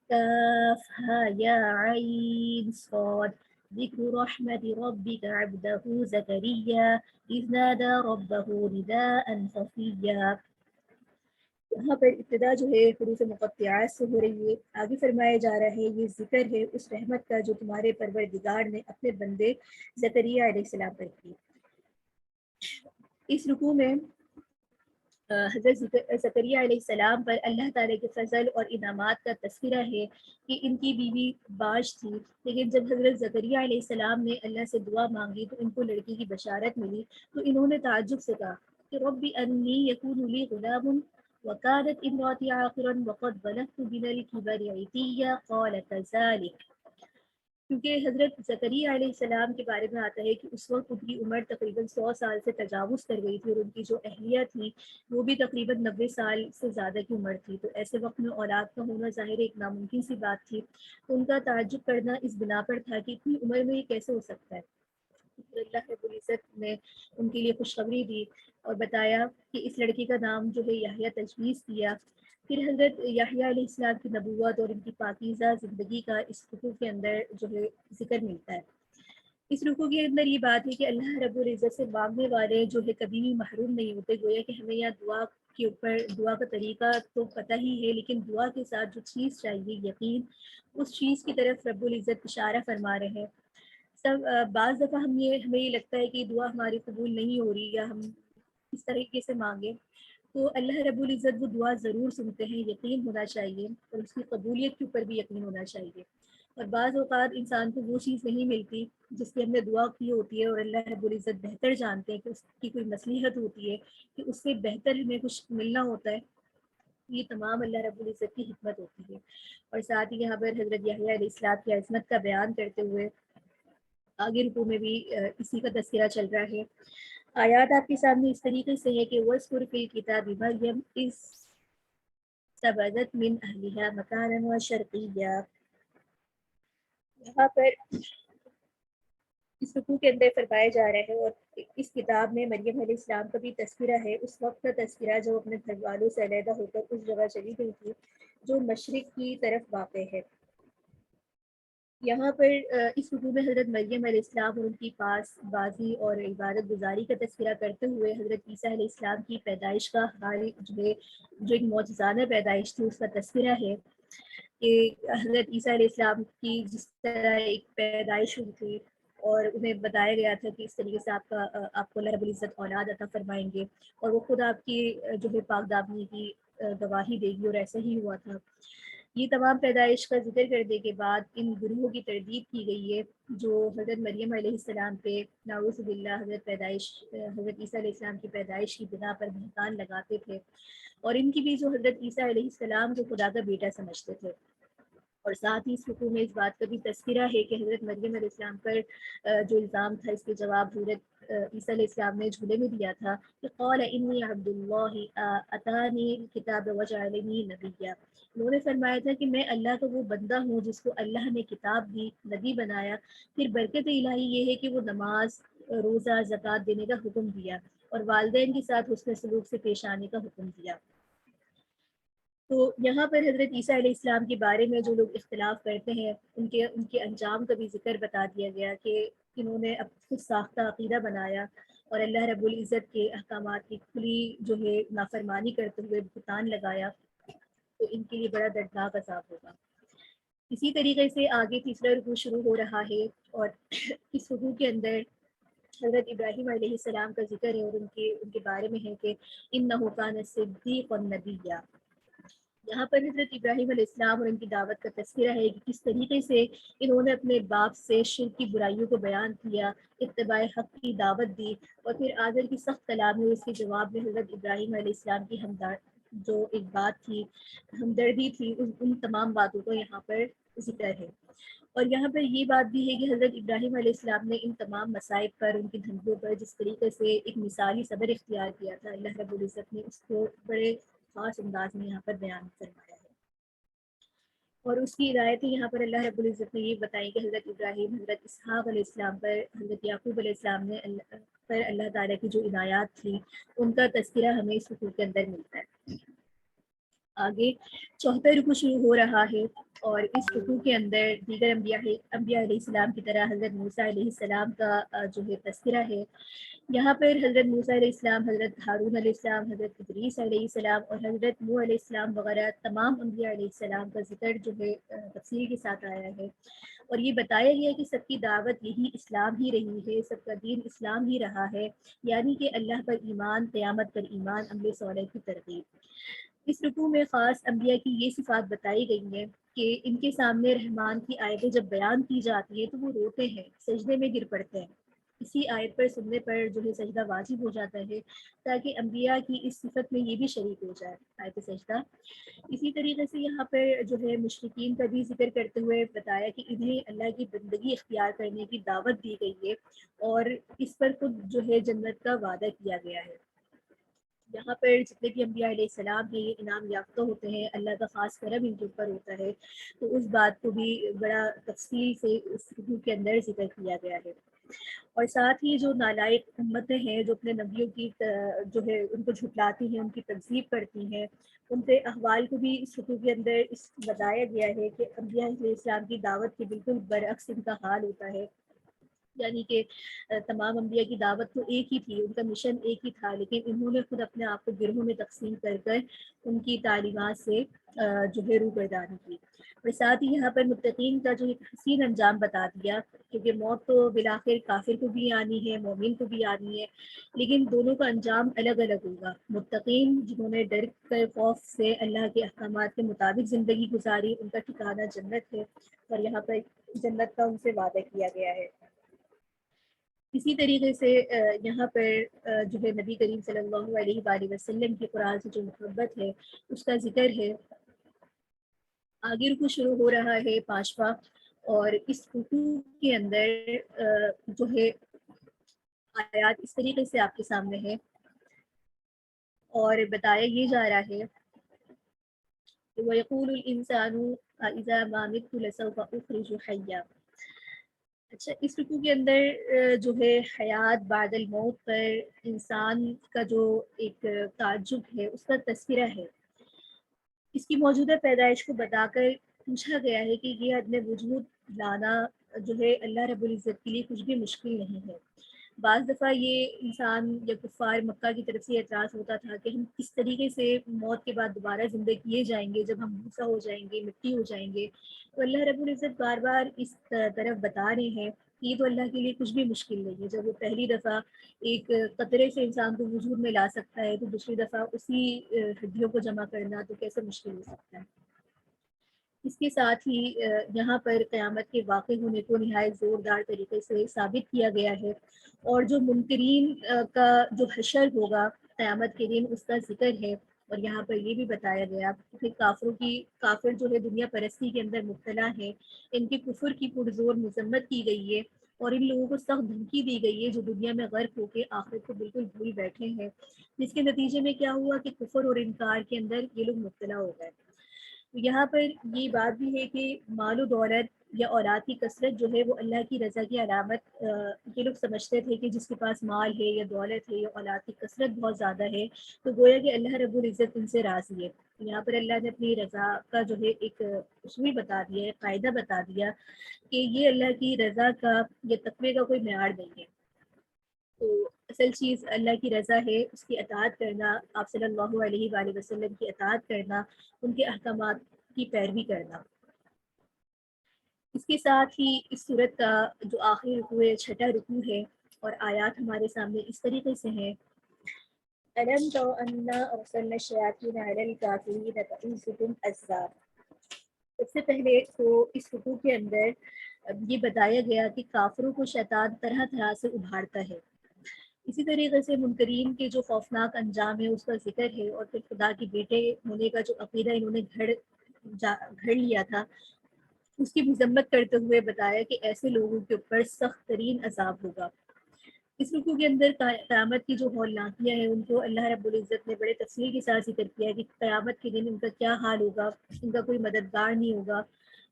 کاف ہا یا عین صاد، ذکر رحمت ربک عبدہ زکریا اذ نادى ربه نداء خفیا۔ یہاں پر ابتدا جو ہے حروف مقطعات سے ہو رہی ہے۔ آگے فرمایا جا رہا ہے یہ ذکر ہے اس رحمت کا جو تمہارے پروردگار نے اپنے بندے زکریا علیہ السلام پر کی۔ اس رکوع میں حضرت زکریا علیہ السلام پر اللہ تعالیٰ کے فضل اور انعامات کا تذکرہ ہے کہ ان کی بیوی باج تھی، لیکن جب حضرت زکریا علیہ السلام نے اللہ سے دعا مانگی تو ان کو لڑکی کی بشارت ملی، تو انہوں نے تعجب سے کہا کہ رب انی یکون لی غلام وکانت امراتی عاقرا وقد بلغت من الکبر عتیا قال کذلک۔ کیونکہ حضرت زکریا علیہ السلام کے بارے میں آتا ہے کہ اس وقت ان کی عمر تقریباً 100 سال سے تجاوز کر گئی تھی، اور ان کی جو اہلیہ تھی وہ بھی تقریباً 90 سال سے زیادہ کی عمر تھی، تو ایسے وقت میں اولاد کا ہونا ظاہر ایک ناممکن سی بات تھی۔ تو ان کا تعجب کرنا اس بنا پر تھا کہ اتنی عمر میں یہ کیسے ہو سکتا ہے۔ اللہ رب العزت نے ان کے لیے خوشخبری دی اور بتایا کہ اس لڑکی کا نام جو ہے یحییٰ تجویز کیا۔ پھر حضرت یحییٰ علیہ السلام کی نبوت اور ان کی پاکیزہ زندگی کا اس رکوع کے اندر جو ہے ذکر ملتا ہے۔ اس رکوع کے اندر یہ بات ہے کہ اللہ رب العزت سے مانگنے والے جو ہے کبھی بھی محروم نہیں ہوتے۔ گویا کہ ہمیں یہاں دعا کے اوپر دعا کا طریقہ تو پتہ ہی ہے، لیکن دعا کے ساتھ جو چیز چاہیے یقین، اس چیز کی طرف رب العزت اشارہ فرما رہے ہیں۔ بعض دفعہ ہمیں یہ لگتا ہے کہ دعا ہماری قبول نہیں ہو رہی، یا ہم اس طریقے سے مانگیں، تو اللہ رب العزت وہ دعا ضرور سنتے ہیں، یقین ہونا چاہیے، اور اس کی قبولیت کے اوپر بھی یقین ہونا چاہیے۔ اور بعض اوقات انسان کو وہ چیز نہیں ملتی جس کی ہم نے دعا کی ہوتی ہے، اور اللہ رب العزت بہتر جانتے ہیں کہ اس کی کوئی مصلحت ہوتی ہے، کہ اس سے بہتر ہمیں کچھ ملنا ہوتا ہے۔ یہ تمام اللہ رب العزت کی حکمت ہوتی ہے۔ اور ساتھ ہی یہاں پر حضرت یحییٰ علیہ السلام کی عظمت کا بیان کرتے ہوئے آگے رکوع میں بھی اسی کا تذکرہ چل رہا ہے۔ آیات آپ کے سامنے اس طریقے سے ہے کہ وَاذْكُرْ فِي الْكِتَابِ مَرْيَمَ إِذْ انتبذت من اہلها مکانا شرقیا۔ یہاں پر اس رکوع کے اندر فرمایا جا رہا ہے، اور اس کتاب میں مریم علیہ السلام کا بھی تذکرہ ہے، اس وقت کا تذکرہ جو اپنے گھر والوں سے علیحدہ ہو کر اس جگہ چلی گئی تھی جو مشرق کی طرف واقع ہے۔ یہاں پر اس رکوع میں حضرت مریم علیہ السلام اور ان کی پاس بازی اور عبادت گزاری کا تذکرہ کرتے ہوئے حضرت عیسیٰ علیہ السلام کی پیدائش کا حال جو ہے، جو ایک معجزانہ پیدائش تھی، اس کا تذکرہ ہے کہ حضرت عیسیٰ علیہ السلام کی جس طرح ایک پیدائش ہوئی تھی، اور انہیں بتایا گیا تھا کہ اس طریقے سے آپ کو اللہ رب العزت اولاد عطا فرمائیں گے، اور وہ خود آپ کی جو ہے پاک دامنی کی گواہی دے گی، اور ایسا ہی ہوا تھا۔ یہ تمام پیدائش کا ذکر کرنے کے بعد ان گروہوں کی تردید کی گئی ہے جو حضرت مریم علیہ السلام پہ نعوذ باللہ حضرت عیسیٰ علیہ السلام کی پیدائش کی بنا پر بہتان لگاتے تھے، اور ان کی بھی جو حضرت عیسیٰ علیہ السلام کو خدا کا بیٹا سمجھتے تھے۔ اور ساتھ ہی اس رکوع میں اس بات کا بھی تذکرہ ہے کہ حضرت مریم علیہ السلام پر جو الزام تھا، اس کے جواب حضرت عیسیٰ علیہ السلام نے جھولے میں دیا تھا کہ قال انی عبد اللہ اتانی الکتاب وجعلنی نبیا۔ انہوں نے فرمایا تھا کہ میں اللہ کا وہ بندہ ہوں جس کو اللہ نے کتاب دی، نبی بنایا، پھر برکت الہی یہ ہے کہ وہ نماز، روزہ، زکوٰۃ دینے کا حکم دیا، اور والدین کے ساتھ حسن سلوک سے پیش آنے کا حکم دیا۔ تو یہاں پر حضرت عیسیٰ علیہ السلام کے بارے میں جو لوگ اختلاف کرتے ہیں ان کے انجام کا بھی ذکر بتا دیا گیا کہ انہوں نے اب خود ساختہ عقیدہ بنایا، اور اللہ رب العزت کے احکامات کی کھلی جو ہے نافرمانی کرتے ہوئے بہتان لگایا، تو ان کے لیے بڑا دردناک عذاب ہوگا۔ اسی طریقے سے آگے تیسرا رکوع شروع ہو رہا ہے، اور اس رکوع کے اندر حضرت ابراہیم علیہ السلام کا ذکر ہے، اور ان کے بارے میں ہے کہ انہ کان صدیقا نبیا۔ یہاں پر حضرت ابراہیم علیہ السلام اور ان کی دعوت کا تذکرہ ہے کہ کس طریقے سے انہوں نے اپنے باپ سے شرک کی برائیوں کو بیان کیا، اتباع حق کی دعوت دی، اور پھر آذر کی سخت کلامی اور اس کے جواب میں حضرت ابراہیم علیہ السلام کی جو ایک بات تھی، ہمدردی تھی، ان تمام باتوں کو یہاں پر ذکر ہے۔ اور یہاں پر یہ بات بھی ہے کہ حضرت ابراہیم علیہ السلام نے ان تمام مصائب پر، ان کی دھمکیوں پر جس طریقے سے ایک مثالی صبر اختیار کیا تھا، اللہ رب العزت نے اس کو بڑے خاص انداز میں یہاں پر بیان فرمایا ہے۔ اور اس کی ہدایتیں یہاں پر اللہ رب العزت نے یہ بتائی کہ حضرت ابراہیم، حضرت اسحاق علیہ السلام پر، حضرت یعقوب علیہ السلام نے پر اللہ تعالیٰ کی جو عنایات تھی ان کا تذکرہ ہمیں اس رکوع کے اندر ملتا ہے۔ آگے چوتھا رکوع شروع ہو رہا ہے، اور اس رکوع کے اندر دیگر انبیاء علیہ السلام کی طرح حضرت موسیٰ علیہ السلام کا جو ہے تذکرہ ہے۔ یہاں پر حضرت موسیٰ علیہ السلام، حضرت ہارون علیہ السلام، حضرت ادریس علیہ السلام اور حضرت نوح علیہ السلام وغیرہ تمام انبیاء علیہ السلام کا ذکر جو ہے تفصیل کے ساتھ آیا ہے، اور یہ بتایا گیا کہ سب کی دعوت یہی اسلام ہی رہی ہے، سب کا دین اسلام ہی رہا ہے، یعنی کہ اللہ پر ایمان، قیامت پر ایمان، عمل صالح کی ترغیب۔ اس رکوع میں خاص انبیاء کی یہ صفات بتائی گئی ہیں کہ ان کے سامنے رحمان کی آیتیں جب بیان کی جاتی ہیں تو وہ روتے ہیں، سجدے میں گر پڑتے ہیں۔ اسی آیت پر سننے پر جو ہے سجدہ واجب ہو جاتا ہے، تاکہ انبیاء کی اس صفت میں یہ بھی شریک ہو جائے، آیت سجدہ۔ اسی طریقے سے یہاں پر جو ہے مشرکین کا بھی ذکر کرتے ہوئے بتایا کہ انہیں اللہ کی بندگی اختیار کرنے کی دعوت دی گئی ہے، اور اس پر خود جو ہے جنت کا وعدہ کیا گیا ہے۔ یہاں پر جتنے بھی انبیاء علیہ السلام ہیں یہ انعام یافتہ ہوتے ہیں، اللہ کا خاص کرم ان کے اوپر ہوتا ہے، تو اس بات کو بھی بڑا تفصیل سے اس رکوع کے اندر ذکر کیا گیا ہے۔ اور ساتھ ہی جو نالائق امتیں ہیں جو اپنے نبیوں کی جو ہے ان کو جھٹلاتی ہیں، ان کی تکذیب کرتی ہیں، ان کے احوال کو بھی اس رکوع کے اندر بتایا گیا ہے کہ انبیاء علیہ السلام کی دعوت کے بالکل برعکس ان کا حال ہوتا ہے، یعنی کہ تمام انبیاء کی دعوت تو ایک ہی تھی، ان کا مشن ایک ہی تھا، لیکن انہوں نے خود اپنے آپ کو گروہوں میں تقسیم کر کر ان کی تعلیمات سے جو ہے روگردانی کی۔ اور ساتھ ہی یہاں پر متقین کا جو ایک حسین انجام بتا دیا، کیونکہ موت تو بالآخر کافر کو بھی آنی ہے، مومن کو بھی آنی ہے، لیکن دونوں کا انجام الگ الگ ہوگا۔ متقین جنہوں نے ڈر کر خوف سے اللہ کے احکامات کے مطابق زندگی گزاری، ان کا ٹھکانہ جنت ہے، اور یہاں پر جنت کا ان سے وعدہ کیا گیا ہے۔ اسی طریقے سے یہاں پر جو ہے نبی کریم صلی اللہ علیہ وآلہ وسلم کی قرآن سے جو محبت ہے اس کا ذکر ہے۔ آگے رکوع شروع ہو رہا ہے پانچواں، اور اس رکوع کے اندر جو ہے آیات اس طریقے سے آپ کے سامنے ہے، اور بتایا یہ جا رہا ہے وَيَقُولُ الْإِنسَانُ أَإِذَا مَا مِتُّ لَسَوْفَ أُخْرَجُ حَيًّا۔ اچھا، اس رکوع کے اندر جو ہے حیات بعد الموت پر انسان کا جو ایک تعجب ہے اس کا تذکرہ ہے۔ اس کی موجودہ پیدائش کو بتا کر پوچھا گیا ہے کہ یہ عدم وجود لانا جو ہے اللہ رب العزت کے لیے کچھ بھی مشکل نہیں ہے۔ بعض دفعہ یہ انسان یا کفار مکہ کی طرف سے اعتراض ہوتا تھا کہ ہم کس طریقے سے موت کے بعد دوبارہ زندہ کیے جائیں گے جب ہم بھوسا ہو جائیں گے، مٹی ہو جائیں گے۔ تو اللہ رب العزت بار بار اس طرف بتا رہے ہیں کہ یہ تو اللہ کے لیے کچھ بھی مشکل نہیں ہے۔ جب وہ پہلی دفعہ ایک قطرے سے انسان کو وجود میں لا سکتا ہے تو دوسری دفعہ اسی ہڈیوں کو جمع کرنا تو کیسے مشکل ہو سکتا ہے۔ اس کے ساتھ ہی یہاں پر قیامت کے واقع ہونے کو نہایت زوردار طریقے سے ثابت کیا گیا ہے، اور جو منکرین کا جو حشر ہوگا قیامت کے دن اس کا ذکر ہے۔ اور یہاں پر یہ بھی بتایا گیا کہ کافر جو ہے دنیا پرستی کے اندر مبتلا ہے، ان کے کفر کی پرزور مذمت کی گئی ہے، اور ان لوگوں کو سخت دھمکی دی گئی ہے جو دنیا میں غرق ہو کے آخرت کو بالکل بھول بیٹھے ہیں، جس کے نتیجے میں کیا ہوا کہ کفر اور انکار کے اندر یہ لوگ مبتلا ہو گئے۔ یہاں پر یہ بات بھی ہے کہ مال و دولت یا اولاد کی کثرت جو ہے وہ اللہ کی رضا کی علامت یہ لوگ سمجھتے تھے کہ جس کے پاس مال ہے یا دولت ہے یا اولاد کی کثرت بہت زیادہ ہے تو گویا کہ اللہ رب العزت ان سے راضی ہے۔ یہاں پر اللہ نے اپنی رضا کا جو ہے ایک اصول بتا دیا ہے، قاعدہ بتا دیا کہ یہ اللہ کی رضا کا یا تقوی کا کوئی معیار نہیں ہے۔ تو اصل چیز اللہ کی رضا ہے، اس کی اطاعت کرنا، آپ صلی اللہ علیہ وآلہ وسلم کی اطاعت کرنا، ان کے احکامات کی پیروی کرنا۔ اس کے ساتھ ہی اس صورت کا جو آخری رکوع ہے، چھٹا رکوع ہے، اور آیات ہمارے سامنے اس طریقے سے ہیں۔ أَلَمْ تَرَ أَنَّا أَرْسَلْنَا الشَّيَاطِينَ عَلَى الْكَافِرِينَ تَؤُوزُهُمْ أَزًّا۔ سب سے پہلے تو اس رکوع کے اندر یہ بتایا گیا کہ کافروں کو شیطان طرح طرح سے ابھارتا ہے، اسی طریقے سے منکرین کے جو خوفناک انجام ہے اس کا ذکر ہے، اور پھر خدا کے بیٹے ہونے کا جو عقیدہ انہوں نے گھڑ لیا تھا اس کی مذمت کرتے ہوئے بتایا کہ ایسے لوگوں کے اوپر سخت ترین عذاب ہوگا۔ اس رکوع کے اندر قیامت کی جو ہولناکیاں ہیں ان کو اللہ رب العزت نے بڑے تفصیل کے ساتھ ذکر کیا ہے کہ قیامت کے دن ان کا کیا حال ہوگا، ان کا کوئی مددگار نہیں ہوگا،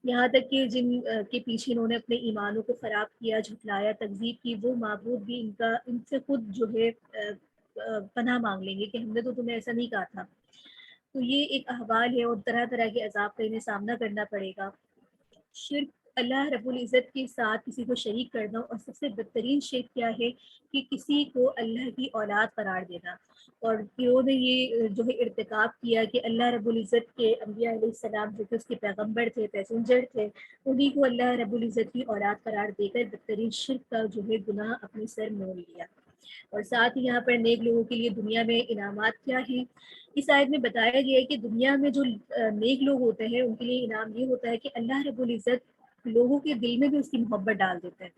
یہاں تک کہ جن کے پیچھے انہوں نے اپنے ایمانوں کو خراب کیا، جھٹلایا، تکذیب کی، وہ معبود بھی ان سے خود جو ہے پناہ مانگ لیں گے کہ ہم نے تو تمہیں ایسا نہیں کہا تھا۔ تو یہ ایک احوال ہے اور طرح طرح کے عذاب کا انہیں سامنا کرنا پڑے گا۔ شرک، اللہ رب العزت کے ساتھ کسی کو شریک کرنا، اور سب سے بدترین شرک کیا ہے کہ کسی کو اللہ کی اولاد قرار دینا۔ اور انہوں نے یہ جو ہے ارتکاب کیا کہ اللہ رب العزت کے انبیاء علیہ السلام جو کہ اس کے پیغمبر تھے، پیسنجر تھے، انہیں کو اللہ رب العزت کی اولاد قرار دے کر بدترین شرک کا جو ہے گناہ اپنے سر مول لیا۔ اور ساتھ ہی یہاں پر نیک لوگوں کے لیے دنیا میں انعامات کیا ہیں، اس آیت میں بتایا گیا ہے کہ دنیا میں جو نیک لوگ ہوتے ہیں ان کے لیے انعام یہ ہوتا ہے کہ اللہ رب العزت لوگوں کے دل میں بھی اس کی محبت ڈال دیتے ہیں،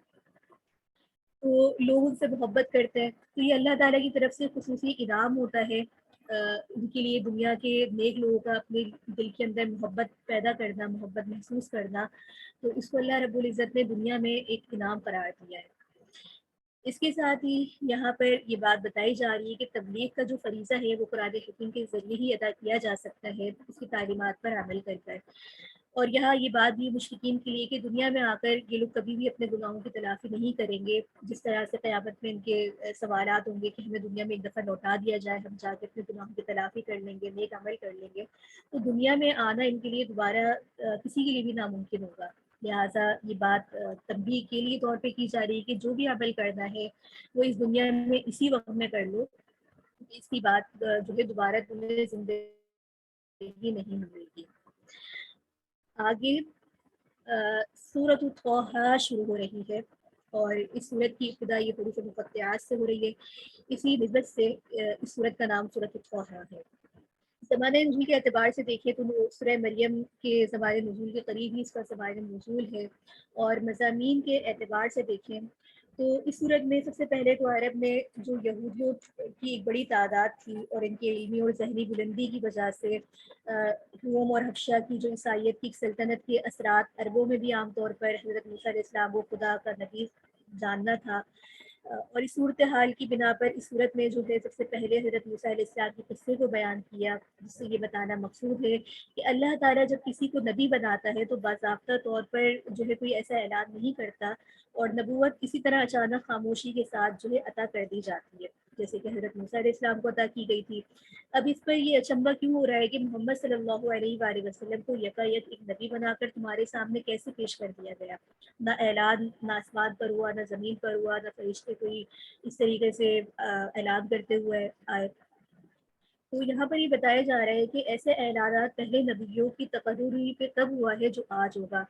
تو لوگ ان سے محبت کرتے ہیں، تو یہ اللہ تعالیٰ کی طرف سے خصوصی انعام ہوتا ہے ان کے لیے، دنیا کے نیک لوگوں کا اپنے دل کے اندر محبت پیدا کرنا، محبت محسوس کرنا، تو اس کو اللہ رب العزت نے دنیا میں ایک انعام قرار دیا ہے۔ اس کے ساتھ ہی یہاں پر یہ بات بتائی جا رہی ہے کہ تبلیغ کا جو فریضہ ہے وہ قرآن حکیم کے ذریعے ہی ادا کیا جا سکتا ہے، اس کی تعلیمات پر عمل کر کر۔ اور یہاں یہ بات بھی مشرکین کے لیے کہ دنیا میں آ کر یہ لوگ کبھی بھی اپنے گناہوں کی تلافی نہیں کریں گے، جس طرح سے قیامت میں ان کے سوالات ہوں گے کہ ہمیں دنیا میں ایک دفعہ لوٹا دیا جائے، ہم جا کے اپنے گناہوں کی تلافی کر لیں گے، نیک عمل کر لیں گے، تو دنیا میں آنا ان کے لیے دوبارہ کسی کے لیے بھی ناممکن ہوگا۔ لہٰذا یہ بات تنبیہ کے لیے طور پہ کی جا رہی ہے کہ جو بھی عمل کرنا ہے وہ اس دنیا میں اسی وقت میں کر لو، اس کی بات جو ہے دوبارہ تمہیں زندگی نہیں ملے گی۔ آگے سورۃ طٰہٰ شروع ہو رہی ہے، اور اس سورت کی ابتدا یہ حروف مقطعات سے ہو رہی ہے، اسی نسبت سے اس سورت کا نام سورۃ طٰہٰ ہے۔ زمانۂ نزول کے اعتبار سے دیکھیں تو سورہ مریم کے زمانۂ نزول کے قریب ہی اس کا زمانۂ نزول ہے، اور مضامین کے اعتبار سے دیکھیں تو اس صورت میں سب سے پہلے تو عرب میں جو یہودیوں کی ایک بڑی تعداد تھی اور ان کے علمی اور ذہنی بلندی کی وجہ سے روم اور حبشہ کی جو عیسائیت کی سلطنت کے اثرات عربوں میں بھی عام طور پر حضرت موسیٰ علیہ السلام کو خدا کا نبی جاننا تھا، اور اس صورتحال کی بنا پر اس صورت میں جو ہے سب سے پہلے حضرت موسیٰ علیہ السلام کے قصے کو بیان کیا، جس سے یہ بتانا مقصود ہے کہ اللہ تعالیٰ جب کسی کو نبی بناتا ہے تو باضابطہ طور پر جو ہے کوئی ایسا اعلان نہیں کرتا، اور نبوت اسی طرح اچانک خاموشی کے ساتھ جو ہے عطا کر دی جاتی ہے، جیسے کہ حضرت موسیٰ علیہ السلام کو عطا کی گئی تھی۔ اب اس پر یہ اچنبھا کیوں ہو رہا ہے کہ محمد صلی اللہ علیہ وآلہ وسلم کو یکایک ایک نبی بنا کر تمہارے سامنے کیسے پیش کر دیا گیا؟ نہ اعلان، نہ آسمان پر ہوا، نہ زمین پر ہوا، نہ فرشتے کوئی اس طریقے سے اعلان کرتے ہوئے آئے۔ تو یہاں پر یہ بتایا جا رہا ہے کہ ایسے اعلانات پہلے نبیوں کی تقرری پہ تب ہوا ہے جو آج ہوگا۔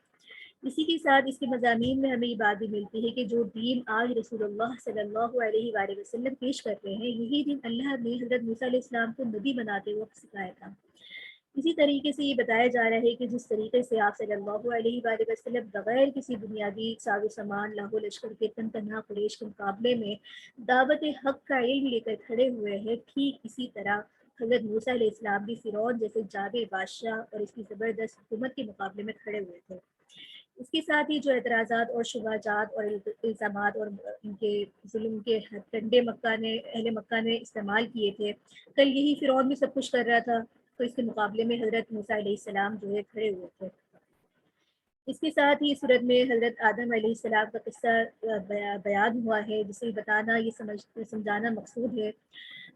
اسی کے ساتھ اس کے مضامین میں ہمیں یہ بات بھی ملتی ہے کہ جو دین آج رسول اللہ صلی اللہ علیہ وآلہ وسلم پیش کرتے ہیں، یہی دین اللہ نے حضرت موسیٰ علیہ السلام کو نبی بناتے وقت سکھایا تھا۔ اسی طریقے سے یہ بتایا جا رہا ہے کہ جس طریقے سے آپ صلی اللہ علیہ وآلہ وسلم بغیر کسی بنیادی ساز و سامان لاہو لشکر کے تن تنہا قریش کے مقابلے میں دعوت حق کا علم لے کر کھڑے ہوئے ہیں، ٹھیک اسی طرح حضرت موسیٰ علیہ السلام بھی فرعون جیسے جابر بادشاہ اور اس کی زبردست حکومت کے مقابلے میں کھڑے ہوئے تھے۔ اس کے ساتھ ہی جو اعتراضات اور شبہات اور الزامات اور ان کے ظلم کے ڈنڈے اہل مکہ نے استعمال کیے تھے، کل یہی فرعون بھی سب کچھ کر رہا تھا، تو اس کے مقابلے میں حضرت موسیٰ علیہ السلام جو ہے کھڑے ہوئے تھے۔ اس کے ساتھ ہی صورت میں حضرت آدم علیہ السلام کا قصہ بیان ہوا ہے، جسے بتانا، یہ سمجھانا مقصود ہے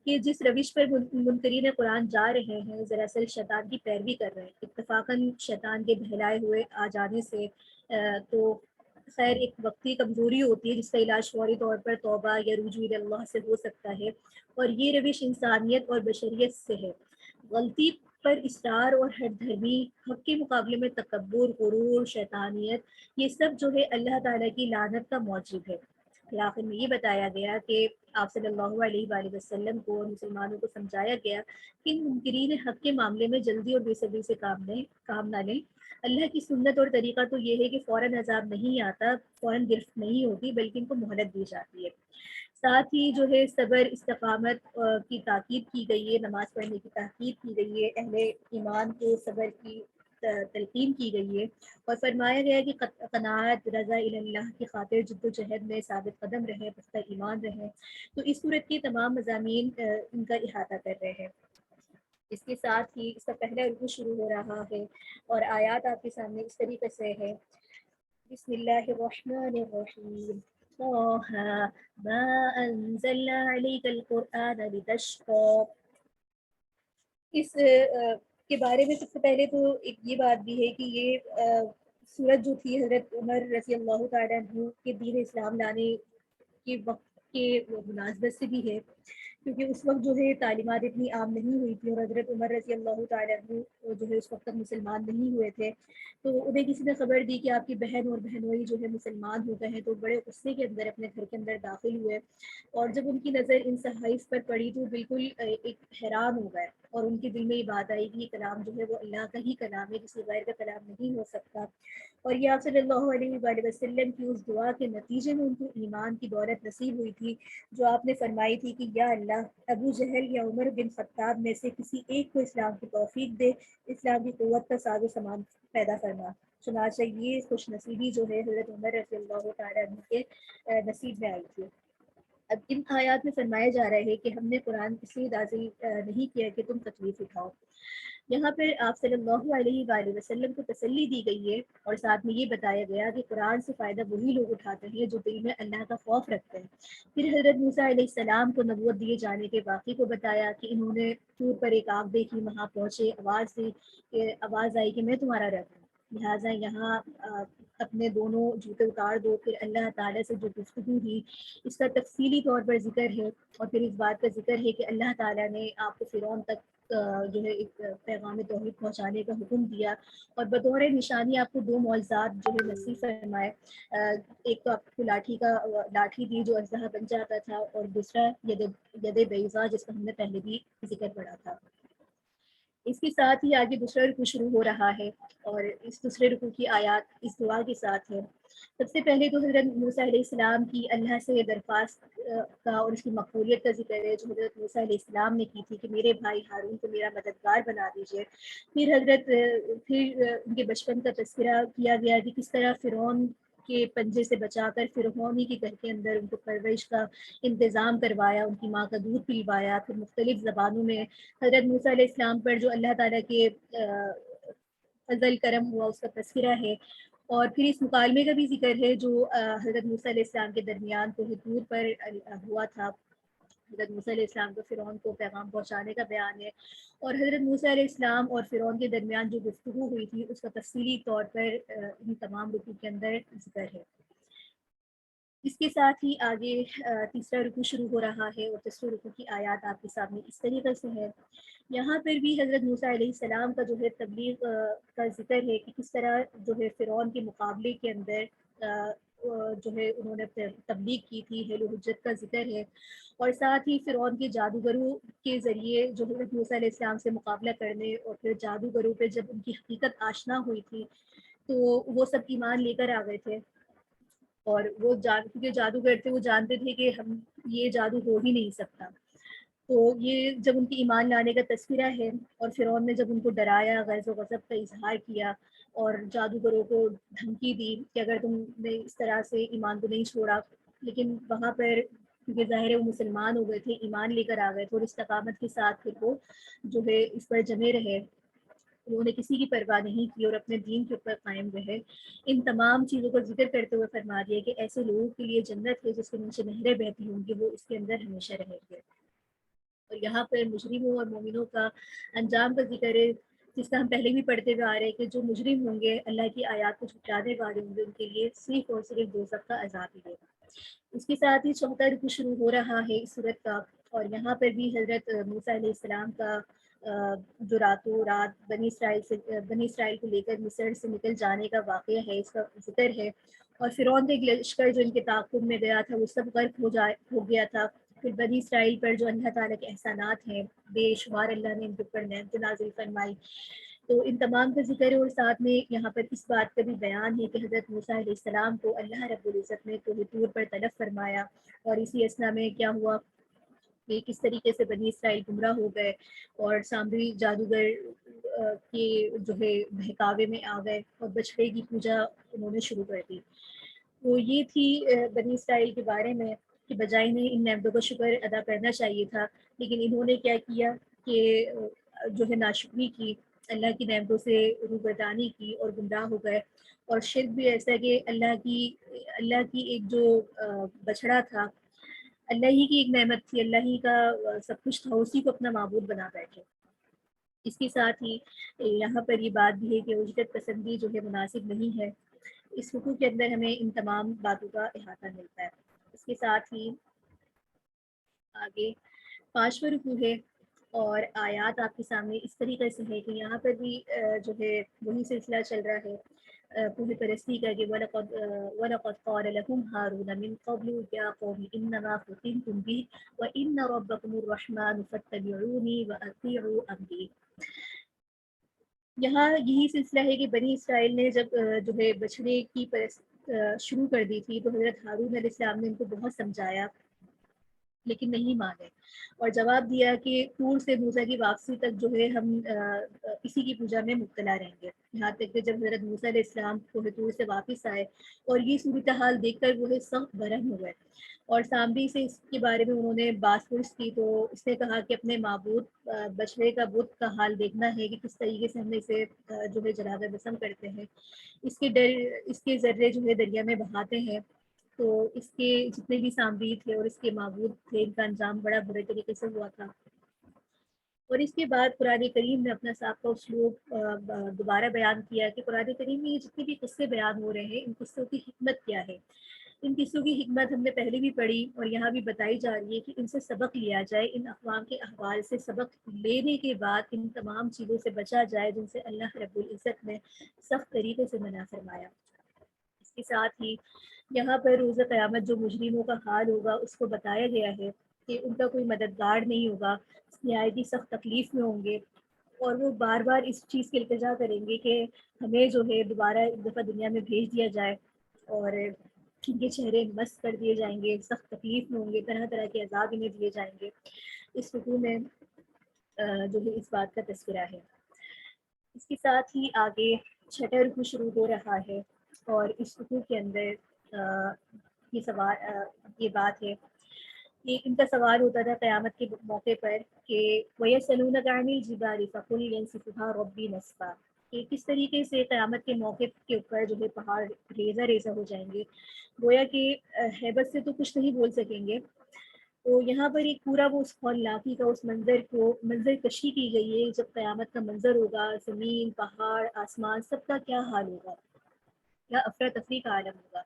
کہ جس روش پر منکرین قرآن جا رہے ہیں دراصل شیطان کی پیروی کر رہے ہیں، اتفاقاً شیطان کے بہلائے ہوئے آ جانے سے تو خیر ایک وقتی کمزوری ہوتی ہے جس کا علاج فوری طور پر توبہ یا رجوع اللہ سے ہو سکتا ہے، اور یہ روش انسانیت اور بشریت سے ہے۔ غلطی پر اصرار اور ہر دھرمی، حق کے مقابلے میں تکبر، غرور، شیطانیت، یہ سب جو ہے اللہ تعالیٰ کی لعنت کا موجب ہے۔ پھر آخر میں یہ بتایا گیا کہ آپ صلی اللہ علیہ وآلہ وسلم کو اور مسلمانوں کو سمجھایا گیا کہ ان منکرین حق کے معاملے میں جلدی اور بے صبری سے کام نہ لیں۔ اللہ کی سنت اور طریقہ تو یہ ہے کہ فوراً عذاب نہیں آتا، فوراً گرفت نہیں ہوتی، بلکہ ان کو مہلت دی جاتی ہے۔ ساتھ ہی جو ہے صبر استقامت کی تاکید کی گئی ہے، نماز پڑھنے کی تاکید کی گئی ہے، اہل ایمان کو صبر کی تلقین کی گئی ہے، اور فرمایا گیا ہے کہ قناعت رضا اللہ کی خاطر جد و جہد میں ثابت قدم رہیں، پختہ ایمان رہیں۔ تو اس صورت کے تمام مضامین ان کا احاطہ کر رہے ہیں۔ اس کے ساتھ ہی اس کا پہلا رکوع شروع ہو رہا ہے، اور آیات آپ کے سامنے اس طریقے سے ہے۔ بسم اللہ الرحمن الرحیم، طه ما انزلنا علیک القرآن لتشقى۔ اس کے بارے میں سب سے پہلے تو ایک یہ بات بھی ہے کہ یہ سورت جو تھی حضرت عمر رضی اللہ تعالیٰ عنہ کے دین اسلام لانے کے وقت کے مناسبت سے بھی ہے، کیونکہ اس وقت جو ہے تعلیمات اتنی عام نہیں ہوئی تھی، اور حضرت عمر رضی اللہ تعالیٰ عنہ جو ہے اس وقت تک مسلمان نہیں ہوئے تھے، تو انہیں کسی نے خبر دی کہ آپ کی بہن اور بہنوئی جو ہے مسلمان ہو گئے ہیں، تو بڑے غصے کے اندر اپنے گھر کے اندر داخل ہوئے، اور جب ان کی نظر ان صحائف پر پڑی تو بالکل ایک حیران ہو گئے، اور ان کے دل میں یہ بات آئی کہ یہ کلام جو ہے وہ اللہ کا ہی کلام ہے، کسی غیر کا کلام نہیں ہو سکتا۔ اور یہ آپ صلی اللہ علیہ وآلہ وسلم کی اس دعا کے نتیجے میں ان کو ایمان کی دولت نصیب ہوئی تھی، جو آپ نے فرمائی تھی کہ یا اللہ، ابو جہل یا عمر بن خطاب میں سے کسی ایک کو اسلام کی توفیق دے، اسلام کی قوت کا ساز و سامان پیدا فرما۔ چنانچہ یہ خوش نصیبی جو ہے حضرت عمر رضی اللہ تعالیٰ عنہ کے نصیب میں آئی تھی۔ اب ان آیات میں فرمایا جا رہا ہے کہ ہم نے قرآن اس لیے نازل نہیں کیا کہ تم تکلیف اٹھاؤ۔ یہاں پر آپ صلی اللہ علیہ وآلہ وسلم کو تسلی دی گئی ہے، اور ساتھ میں یہ بتایا گیا کہ قرآن سے فائدہ وہی لوگ اٹھاتے ہیں جو دل میں اللہ کا خوف رکھتے ہیں۔ پھر حضرت موسیٰ علیہ السلام کو نبوت دیے جانے کے واقعے کو بتایا کہ انہوں نے طور پر ایک آگ دیکھی، وہاں پہنچے، آواز آئی کہ میں تمہارا رب ہوں، لہٰذا یہاں اپنے دونوں جوتے اتار دو۔ پھر اللہ تعالیٰ سے جو گفتگو ہوئی اس کا تفصیلی طور پر ذکر ہے، اور پھر اس بات کا ذکر ہے کہ اللہ تعالیٰ نے آپ کو فرعون تک جو ہے ایک پیغام توحید پہنچانے کا حکم دیا، اور بطور نشانی آپ کو دو معجزات جو ہے نصیب فرمائے۔ ایک تو آپ کو لاٹھی دی جو اژدہا بن جاتا تھا، اور دوسرا ید بیضا جس کا ہم نے پہلے بھی ذکر پڑھا تھا۔ اس کے ساتھ ہی آگے دوسرا رکوع شروع ہو رہا ہے، اور اس دوسرے رکوع کی آیات اس دعا کے ساتھ ہے۔ سب سے پہلے تو حضرت موسیٰ علیہ السلام کی اللہ سے درخواست کا اور اس کی مقبولیت کا ذکر ہے، جو حضرت موسیٰ علیہ السلام نے کی تھی کہ میرے بھائی ہارون کو میرا مددگار بنا دیجیے۔ پھر ان کے بچپن کا تذکرہ کیا گیا کہ کس طرح فرعون کے پنجے سے بچا کر فرعون ہی کے گھر کے اندر ان کو پرورش کا انتظام کروایا، ان کی ماں کا دودھ پلوایا، پھر مختلف زبانوں میں حضرت موسیٰ علیہ السلام پر جو اللہ تعالیٰ کے فضل کرم ہوا اس کا تذکرہ ہے، اور پھر اس مکالمے کا بھی ذکر ہے جو حضرت موسیٰ علیہ السلام کے درمیان کوہ طور پر ہوا تھا۔ حضرت موسیٰ علیہ السلام کو فرعون کو پیغام پہنچانے کا بیان ہے، اور حضرت موسیٰ علیہ السلام اور فرعون کے درمیان جو گفتگو ہوئی تھی اس کا تفصیلی طور پر ان تمام رکوع کے اندر ذکر ہے۔ اس کے ساتھ ہی آگے تیسرا رکوع شروع ہو رہا ہے، اور تیسرے رکوع کی آیات آپ کے سامنے اس طریقے سے ہے۔ یہاں پر بھی حضرت موسیٰ علیہ السلام کا جو ہے تبلیغ کا ذکر ہے کہ کس طرح جو ہے فرعون کے مقابلے کے اندر جو ہے انہوں نے تبلیغ کی تھی، حیل و حجت کا ذکر ہے، اور ساتھ ہی فرعون کے جادوگروں کے ذریعے جو حضرت موسیٰ علیہ السلام سے مقابلہ کرنے، اور پھر جادوگروں پہ جب ان کی حقیقت آشنا ہوئی تھی تو وہ سب ایمان لے کر آ گئے تھے، اور وہ کیونکہ جادوگر تھے وہ جانتے تھے کہ ہم یہ جادو ہو ہی نہیں سکتا، تو یہ جب ان کی ایمان لانے کا تذکرہ ہے، اور فرعون نے جب ان کو ڈرایا، غیظ و غضب کا اظہار کیا، اور جادوگروں کو دھمکی دی کہ اگر تم نے اس طرح سے ایمان کو نہیں چھوڑا، لیکن وہاں پر کیونکہ ظاہر ہے وہ مسلمان ہو گئے تھے، ایمان لے کر آ گئے تھے، اور استقامت کے ساتھ پھر وہ جو ہے اس پر جمے رہے، انہوں نے کسی کی پرواہ نہیں کی اور اپنے دین کے اوپر قائم رہے۔ ان تمام چیزوں کا ذکر کرتے ہوئے فرما دیا کہ ایسے لوگوں کے لیے جنت ہے جس کے نیچے نہریں بہتی ہوں گی، وہ اس کے اندر ہمیشہ رہیں گے۔ اور یہاں پر مجرموں اور مومنوں کا انجام کا ذکر ہے، جس کا ہم پہلے بھی پڑھتے ہوئے آ رہے ہیں کہ جو مجرم ہوں گے، اللہ کی آیات کو جھٹلانے والے ہوں گے، ان کے لیے صرف اور صرف دوزخ کا عذاب ہی ہوگا۔ اس کے ساتھ ہی چوتھا رکوع شروع ہو رہا ہے اس سورت کا، اور یہاں پر بھی حضرت موسیٰ علیہ السلام کا جو راتوں رات بنی اسرائیل کو لے کر مصر سے نکل جانے کا واقعہ ہے، اس کا ذکر ہے، اور فرعون کا ایک لشکر جو ان کے تعاقب میں گیا تھا وہ سب غرق ہو گیا تھا۔ پھر بنی اسرائیل پر جو اللہ تعالیٰ کے احسانات ہیں، بے شمار اللہ نے ان کے اوپر نعمت نازل فرمائی، تو ان تمام کا ذکر ہے، اور ساتھ میں یہاں پر اس بات کا بھی بیان ہے کہ حضرت موسیٰ علیہ السلام کو اللہ رب العزت نے کوہ طور پر طلب فرمایا، اور اسی اسنا میں کیا ہوا کہ کس طریقے سے بنی اسرائیل گمراہ ہو گئے اور سامری جادوگر کے جو ہے بہکاوے میں آ گئے اور بچڑے کی پوجا انہوں نے شروع کر دی۔ تو یہ تھی بنی اسرائیل کے بارے میں کہ بجائے انہیں ان نعمتوں کا شکر ادا کرنا چاہیے تھا، لیکن انہوں نے کیا کیا کہ جو ہے ناشکری کی، اللہ کی نعمتوں سے روگردانی کی اور گمراہ ہو گئے۔ اور شرک بھی ایسا ہے کہ اللہ کی ایک جو بچڑا تھا، اللہ ہی کی ایک نعمت تھی، اللہ ہی کا سب کچھ تھا، اسی کو اپنا معبود بنا بیٹھے۔ اس کے ساتھ ہی یہاں پر یہ بات بھی ہے کہ اجرت پسندی جو ہے مناسب نہیں ہے۔ اس رکوع کے اندر ہمیں ان تمام باتوں کا احاطہ ملتا ہے۔ اس کے ساتھ ہی آگے 5واں رکوع ہے، اور آیات آپ کے سامنے اس طریقے سے ہے کہ یہاں پر بھی جو ہے وہی سلسلہ چل رہا ہے کوہ پرستی کا کہ وَلَقَدْ قَالَ لَهُمْ هَارُونَ مِن قَبْلُ يَا قَوْمِ إِنَّمَا فُتِنْتُمْ بِهِ وَإِنَّ رَبَّكُمُ الرَّحْمَنُ فَاتَّبِعُونِي وَأَطِيعُوا أَمْرِي۔ یہاں یہی سلسلہ ہے کہ بنی اسرائیل نے جب جو ہے بچھڑے کی پرست شروع کر دی تھی، تو حضرت ہارون علیہ السلام نے ان کو بہت سمجھایا لیکن نہیں مانے، اور جواب دیا کہ طور سے موسیٰ کی واپسی تک جو ہے ہم اسی کی پوجا میں مبتلا رہیں گے، یہاں تک کہ جب حضرت موسیٰ علیہ السلام کوہ طور سے واپس آئے اور یہ صورتحال دیکھ کر وہ سخت برہم ہو گئے، اور سامری سے اس کے بارے میں انہوں نے باس پرس کی، تو اس نے کہا کہ اپنے معبود بچڑے کا بت کا حال دیکھنا ہے کہ کس طریقے سے ہم اسے جو ہے جنازہ رسم کرتے ہیں، اس کے ذرے جو ہے دریا میں بہاتے ہیں، تو اس کے جتنے بھی سامری تھے اور اس کے معبود تھے، ان کا انجام بڑا برے طریقے سے ہوا تھا۔ اور اس کے بعد قرآن کریم نے اپنا سابقہ اسلوب دوبارہ بیان کیا کہ قرآن کریم میں یہ جتنے بھی قصے بیان ہو رہے ہیں، ان قصوں کی حکمت کیا ہے۔ ان قصوں کی حکمت ہم نے پہلے بھی پڑھی اور یہاں بھی بتائی جا رہی ہے کہ ان سے سبق لیا جائے، ان اقوام کے احوال سے سبق لینے کے بعد ان تمام چیزوں سے بچا جائے جن سے اللہ رب العزت نے سخت طریقے سے منع فرمایا۔ اس کے ساتھ ہی یہاں پر روز قیامت جو مجرموں کا حال ہوگا اس کو بتایا گیا ہے کہ ان کا کوئی مددگار نہیں ہوگا، نہایت ہی سخت تکلیف میں ہوں گے، اور وہ بار بار اس چیز کی التجا کریں گے کہ ہمیں جو ہے دوبارہ ایک دفعہ دنیا میں بھیج دیا جائے، اور ان کے چہرے مست کر دیے جائیں گے، سخت تکلیف میں ہوں گے، طرح طرح کے عذاب انہیں دیے جائیں گے۔ اس رکوع میں جو ہے اس بات کا تذکرہ ہے۔ اس کے ساتھ ہی آگے 6واں رکوع شروع ہو رہا ہے، اور اس رکوع کے اندر یہ بات ہے کہ ان کا سوال ہوتا تھا قیامت کے موقع پر کہ وَيَسْأَلُونَكَ عَنِ الْجِبَالِ فَقُلْ يَنسِفُهَا رَبِّي نَسْفًا، کہ کس طریقے سے قیامت کے موقع کے اوپر جو ہے پہاڑ ریزہ ریزہ ہو جائیں گے، گویا کہ ہیبت سے تو کچھ نہیں بول سکیں گے۔ تو یہاں پر ایک پورا وہ اس ہولناکی کا اس منظر کشی کی گئی ہے، جب قیامت کا منظر ہوگا، زمین، پہاڑ، آسمان، سب کا کیا حال ہوگا، کیا افراتفری کا عالم ہوگا۔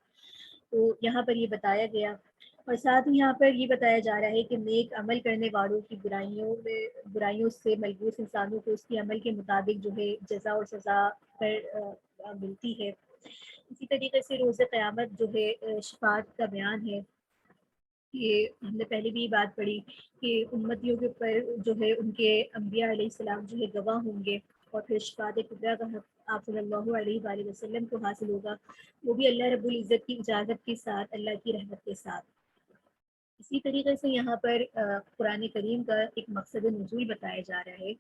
تو یہاں پر یہ بتایا گیا، اور ساتھ ہی یہاں پر یہ بتایا جا رہا ہے کہ نیک عمل کرنے والوں کی برائیوں سے ملبوس انسانوں کو اس کے عمل کے مطابق جو ہے جزا اور سزا پر ملتی ہے۔ اسی طریقے سے روز قیامت جو ہے شفاعت کا بیان ہے کہ ہم نے پہلے بھی یہ بات پڑھی کہ امتیوں کے اوپر جو ہے ان کے انبیاء علیہ السلام جو ہے گواہ ہوں گے، اور پھر شفاعت کبریٰ کا حق آپ صلی اللہ علیہ وآلہ وسلم کو حاصل ہوگا، وہ بھی اللہ رب العزت کی اجازت کے ساتھ، اللہ کی رحمت کے ساتھ۔ اسی طریقے سے یہاں پر قرآن کریم کا ایک مقصد نزول بتایا جا رہا ہے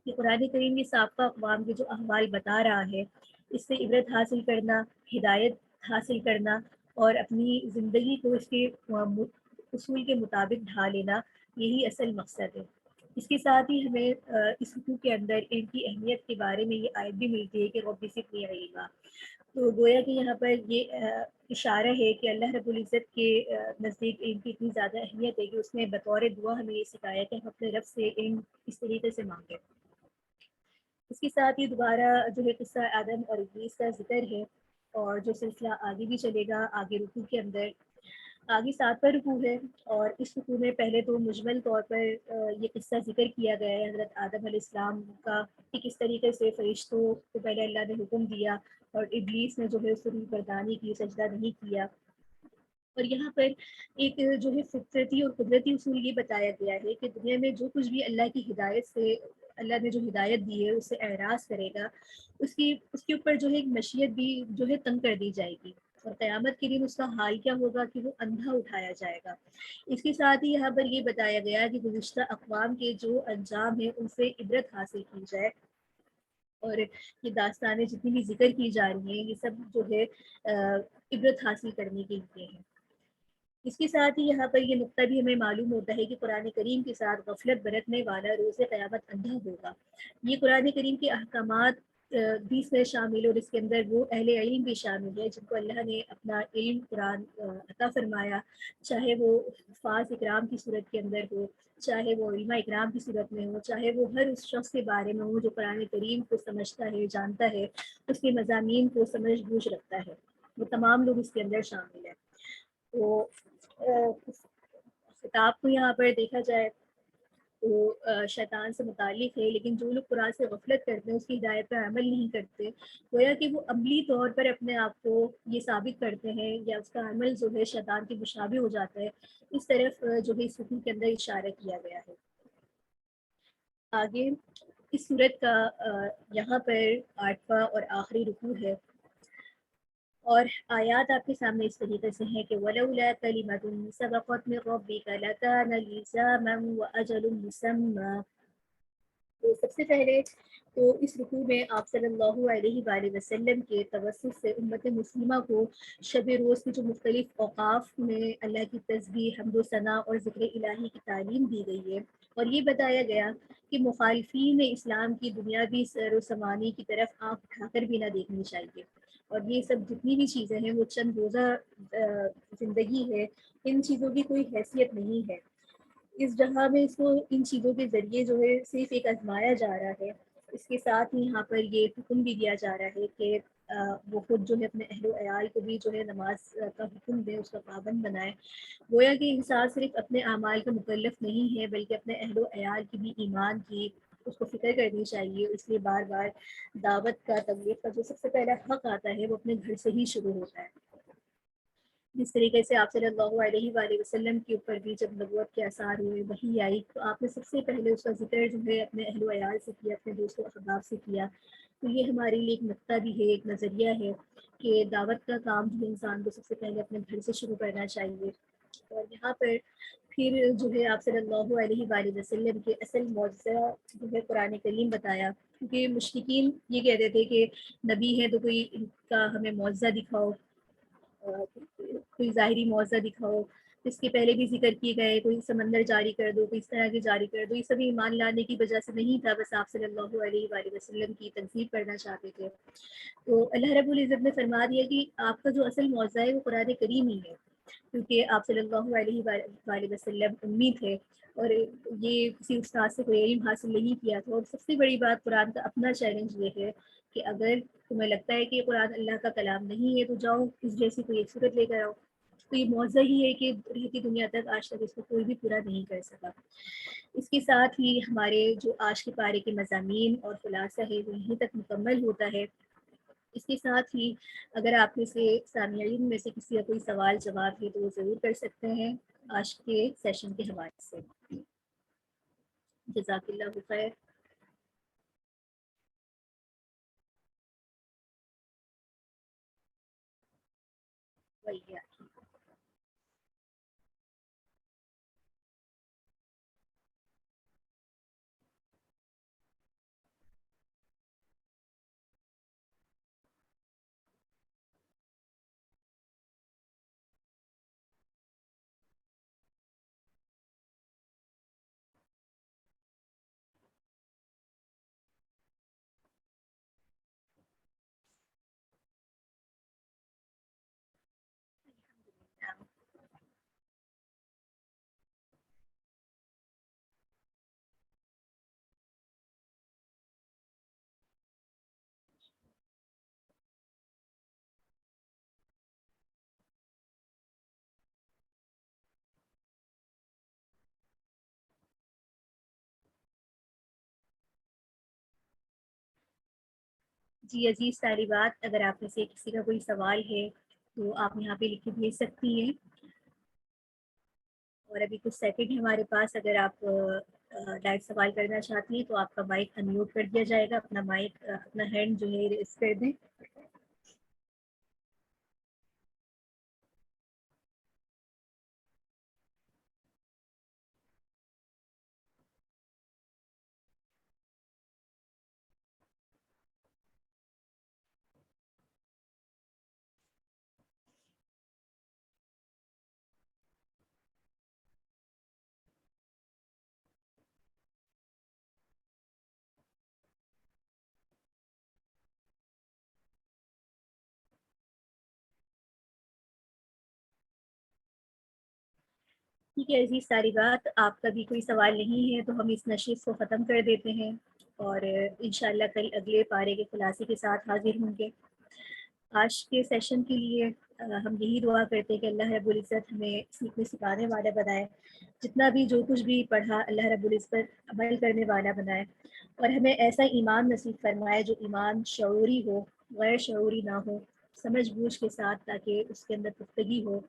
کہ قرآن کریم یہ سابقہ اقوام کے جو احوال بتا رہا ہے، اس سے عبرت حاصل کرنا، ہدایت حاصل کرنا، اور اپنی زندگی کو اس کے اصول کے مطابق ڈھا لینا، یہی اصل مقصد ہے۔ اس کے ساتھ ہی ہمیں اس حقوق کے اندر ان کی اہمیت کے بارے میں یہ آیت بھی ملتی ہے کہ رب زدنی علما۔ تو گویا کہ یہاں پر یہ اشارہ ہے کہ اللہ رب العزت کے نزدیک علم کی اتنی زیادہ اہمیت ہے کہ اس نے بطور دعا ہمیں یہ سکھایا کہ ہم اپنے رب سے علم اس طریقے سے مانگیں۔ اس کے ساتھ ہی دوبارہ جو ہے قصہ آدم اور ابلیس کا ذکر ہے، اور جو سلسلہ آگے بھی چلے گا آگے رکوع کے اندر۔ آگے 7واں رکوع ہے، اور اس رکوع میں پہلے تو مجمل طور پر یہ قصہ ذکر کیا گیا ہے حضرت آدم علیہ السلام کا کہ کس طریقے سے فرشتوں کو پہلے اللہ نے حکم دیا اور ابلیس نے جو ہے اس کی بردانی کی، سجدہ نہیں کیا۔ اور یہاں پر ایک جو ہے فطرتی اور قدرتی اصول یہ بتایا گیا ہے کہ دنیا میں جو کچھ بھی اللہ کی ہدایت سے اللہ نے جو ہدایت دی ہے اس سے اعراض کرے گا، اس کے اوپر جو ہے ایک مشیت بھی جو ہے تنگ کر دی جائے گی، اور قیامت کے دن اس کا حال کیا ہوگا کہ وہ اندھا اٹھایا جائے گا۔ اس کے ساتھ ہی یہاں پر یہ بتایا گیا کہ گزشتہ اقوام کے جو انجام ہیں ان سے عبرت حاصل کی جائے، اور یہ داستانیں جتنی بھی ذکر کی جا رہی ہیں یہ سب جو ہے عبرت حاصل کرنے کے لیے ہیں۔ اس کے ساتھ ہی یہاں پر یہ نقطہ بھی ہمیں معلوم ہوتا ہے کہ قرآن کریم کے ساتھ غفلت برتنے والا روز قیامت اندھا ہوگا۔ یہ قرآن کریم کے احکامات بھی اس میں شامل، اور اس کے اندر وہ اہل علم بھی شامل ہے جن کو اللہ نے اپنا علم قرآن عطا فرمایا، چاہے وہ حفاظ اکرام کی صورت کے اندر ہو، چاہے وہ علماء اکرام کی صورت میں ہو، چاہے وہ ہر اس شخص کے بارے میں ہو جو قرآن کریم کو سمجھتا ہے، جانتا ہے، اس کے مضامین کو سمجھ بوجھ رکھتا ہے، وہ تمام لوگ اس کے اندر شامل ہیں۔ تو خطاب کو یہاں پر دیکھا جائے تو شیطان سے متعلق ہے، لیکن جو لوگ قرآن سے غفلت کرتے ہیں، اس کی ہدایت پر عمل نہیں کرتے، گویا کہ وہ عملی طور پر اپنے آپ کو یہ ثابت کرتے ہیں یا اس کا عمل جو ہے شیطان کے مشابہ ہو جاتا ہے۔ اس طرف جو ہے اس حکم کے اندر اشارہ کیا گیا ہے۔ آگے اس صورت کا یہاں پر 8واں اور آخری رکوع ہے، اور آیات آپ کے سامنے اس طریقے سے ہیں کہ وَلَوْلَا كَلِمَةٌ سَبَقَتْ مِن رَّبِّكَ لَكَانَ لِزَامًا وَأَجَلٌ مُّسَمًّى۔ تو سب سے پہلے تو اس رکوع میں آپ صلی اللہ علیہ وآلہ وسلم کے توسط سے امت مسلمہ کو شب روز کی جو مختلف اوقاف میں اللہ کی تسبیح، حمد و ثنا اور ذکر الہی کی تعلیم دی گئی ہے، اور یہ بتایا گیا کہ مخالفین اسلام کی دنیاوی سیر و سامانی کی طرف آنکھ اٹھا کر بھی نہ دیکھنی چاہیے، اور یہ سب جتنی بھی چیزیں ہیں وہ چند روزہ زندگی ہے، ان چیزوں کی کوئی حیثیت نہیں ہے۔ اس جہاں میں اس کو ان چیزوں کے ذریعے جو ہے صرف ایک آزمایا جا رہا ہے۔ اس کے ساتھ ہی یہاں پر یہ حکم بھی دیا جا رہا ہے کہ وہ خود جو ہے اپنے اہل و عیال کو بھی جو ہے نماز کا حکم دے، اس کا پابند بنائے۔ گویا کہ انسان صرف اپنے اعمال کا مکلف نہیں ہے بلکہ اپنے اہل و عیال کی بھی ایمان کی اس کو فکر کرنی چاہیے۔ اس لیے بار بار دعوت کا، تبلیغ کا جو سب سے پہلا حق آتا ہے وہ اپنے گھر سے ہی شروع ہوتا ہے۔ جس طریقے سے آپ صلی اللہ علیہ وآلہ وسلم کے اوپر بھی جب نبوت کے آثار ہوئے، وحی آئی، تو آپ نے سب سے پہلے اس کا ذکر جو ہے اپنے اہل و عیال سے کیا، اپنے دوستوں احباب سے کیا۔ تو یہ ہمارے لیے ایک نقطہ بھی ہے، ایک نظریہ ہے کہ دعوت کا کام جو انسان کو سب سے پہلے اپنے گھر سے شروع کرنا چاہیے۔ اور یہاں پر پھر جو ہے آپ صلی اللہ علیہ وآلہ وسلم کے اصل معجزہ جو ہے قرآن کریم بتایا، کیونکہ مشرکین یہ کہتے تھے کہ نبی ہے تو کوئی ان کا ہمیں معجزہ دکھاؤ، کوئی ظاہری معجزہ دکھاؤ۔ اس کے پہلے بھی ذکر کیے گئے، کوئی سمندر جاری کر دو، کوئی اس طرح کی جاری کر دو، یہ سب ایمان لانے کی وجہ سے نہیں تھا، بس آپ صلی اللہ علیہ وآلہ وسلم کی تنظیم کرنا چاہتے تھے۔ تو اللہ رب العزت نے فرما دیا کہ آپ کا جو اصل معجزہ ہے وہ قرآن کریم ہی ہے، کیونکہ آپ صلی اللہ علیہ وآلہ وسلم امی تھے اور یہ کسی استاد سے کوئی علم حاصل نہیں کیا تھا۔ اور سب سے بڑی بات قرآن کا اپنا چیلنج یہ ہے کہ اگر تمہیں لگتا ہے کہ یہ قرآن اللہ کا کلام نہیں ہے تو جاؤ اس جیسی کوئی ایک صورت لے کر آؤ۔ تو یہ معجزہ ہی ہے کہ رہتی دنیا تک آج تک اس کو کوئی بھی پورا نہیں کر سکا۔ اس کے ساتھ ہی ہمارے جو آج کے پارے کے مضامین اور خلاصہ ہے وہ یہیں تک مکمل ہوتا ہے۔ اس کے ساتھ ہی اگر آپ میں سے سامعین میں سے کسی کا کوئی سوال جواب ہے تو وہ ضرور کر سکتے ہیں آج کے سیشن کے حوالے سے۔ جزاک اللہ خیر۔ وہی جی عزیز طالبات، اگر آپ میں سے کسی کا کوئی سوال ہے تو آپ یہاں پہ لکھ کے بھیج سکتی ہیں، اور ابھی کچھ سیکنڈ ہمارے پاس، اگر آپ ڈائریکٹ سوال کرنا چاہتی ہیں تو آپ کا مائک انمیوٹ کر دیا جائے گا، اپنا مائک اپنا ہینڈ جو ہے ریز کر دیں۔ ٹھیک ہے عزیز، ساری بات آپ کا بھی کوئی سوال نہیں ہے تو ہم اس نشست کو ختم کر دیتے ہیں، اور انشاءاللہ کل اگلے پارے کے خلاصے کے ساتھ حاضر ہوں گے۔ آج کے سیشن کے لیے ہم یہی دعا کرتے ہیں کہ اللہ رب العزت ہمیں سیکھنے سکھانے والا بنائے، جتنا بھی جو کچھ بھی پڑھا اللہ رب العزت عمل کرنے والا بنائے، اور ہمیں ایسا ایمان نصیب فرمائے جو ایمان شعوری ہو، غیر شعوری نہ ہو، سمجھ بوجھ کے ساتھ، تاکہ اس کے اندر پختگی ہو۔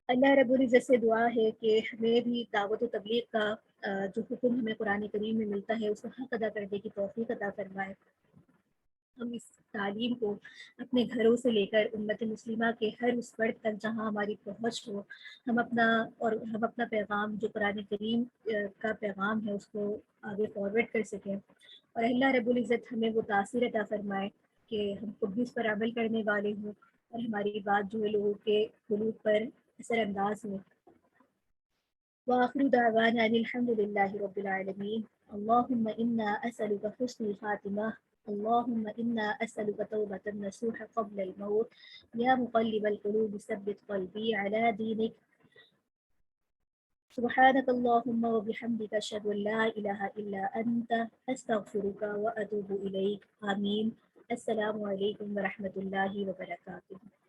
اللہ رب العزت سے دعا ہے کہ ہمیں بھی دعوت و تبلیغ کا جو حکم ہمیں قرآن کریم میں ملتا ہے اس کا حق ادا کرنے کی توفیق عطا فرمائے۔ ہم اس تعلیم کو اپنے گھروں سے لے کر امت مسلمہ کے ہر اس فرد تک جہاں ہماری پہنچ ہو، ہم اپنا پیغام جو قرآن کریم کا پیغام ہے اس کو آگے فارورڈ کر سکیں، اور اللہ رب العزت ہمیں وہ تاثیر عطا فرمائے کہ ہم خود بھی اس پر عمل کرنے والے ہوں، اور ہماری بات جو ہے لوگوں کے قلوب پر اثر انداز ہو۔ وآخر دعوانا ان الحمد لله رب العالمين اللهم إنا أسألك حسن الخاتمة اللهم إنا أسألك توبة نصوح قبل الموت يا مقلب القلوب ثبت قلبي على دينك سبحانك اللهم وبحمدك أشهد أن لا إله إلا أنت أستغفرك وأتوب إليك آمين۔ السلام علیکم ورحمۃ اللہ وبرکاتہ۔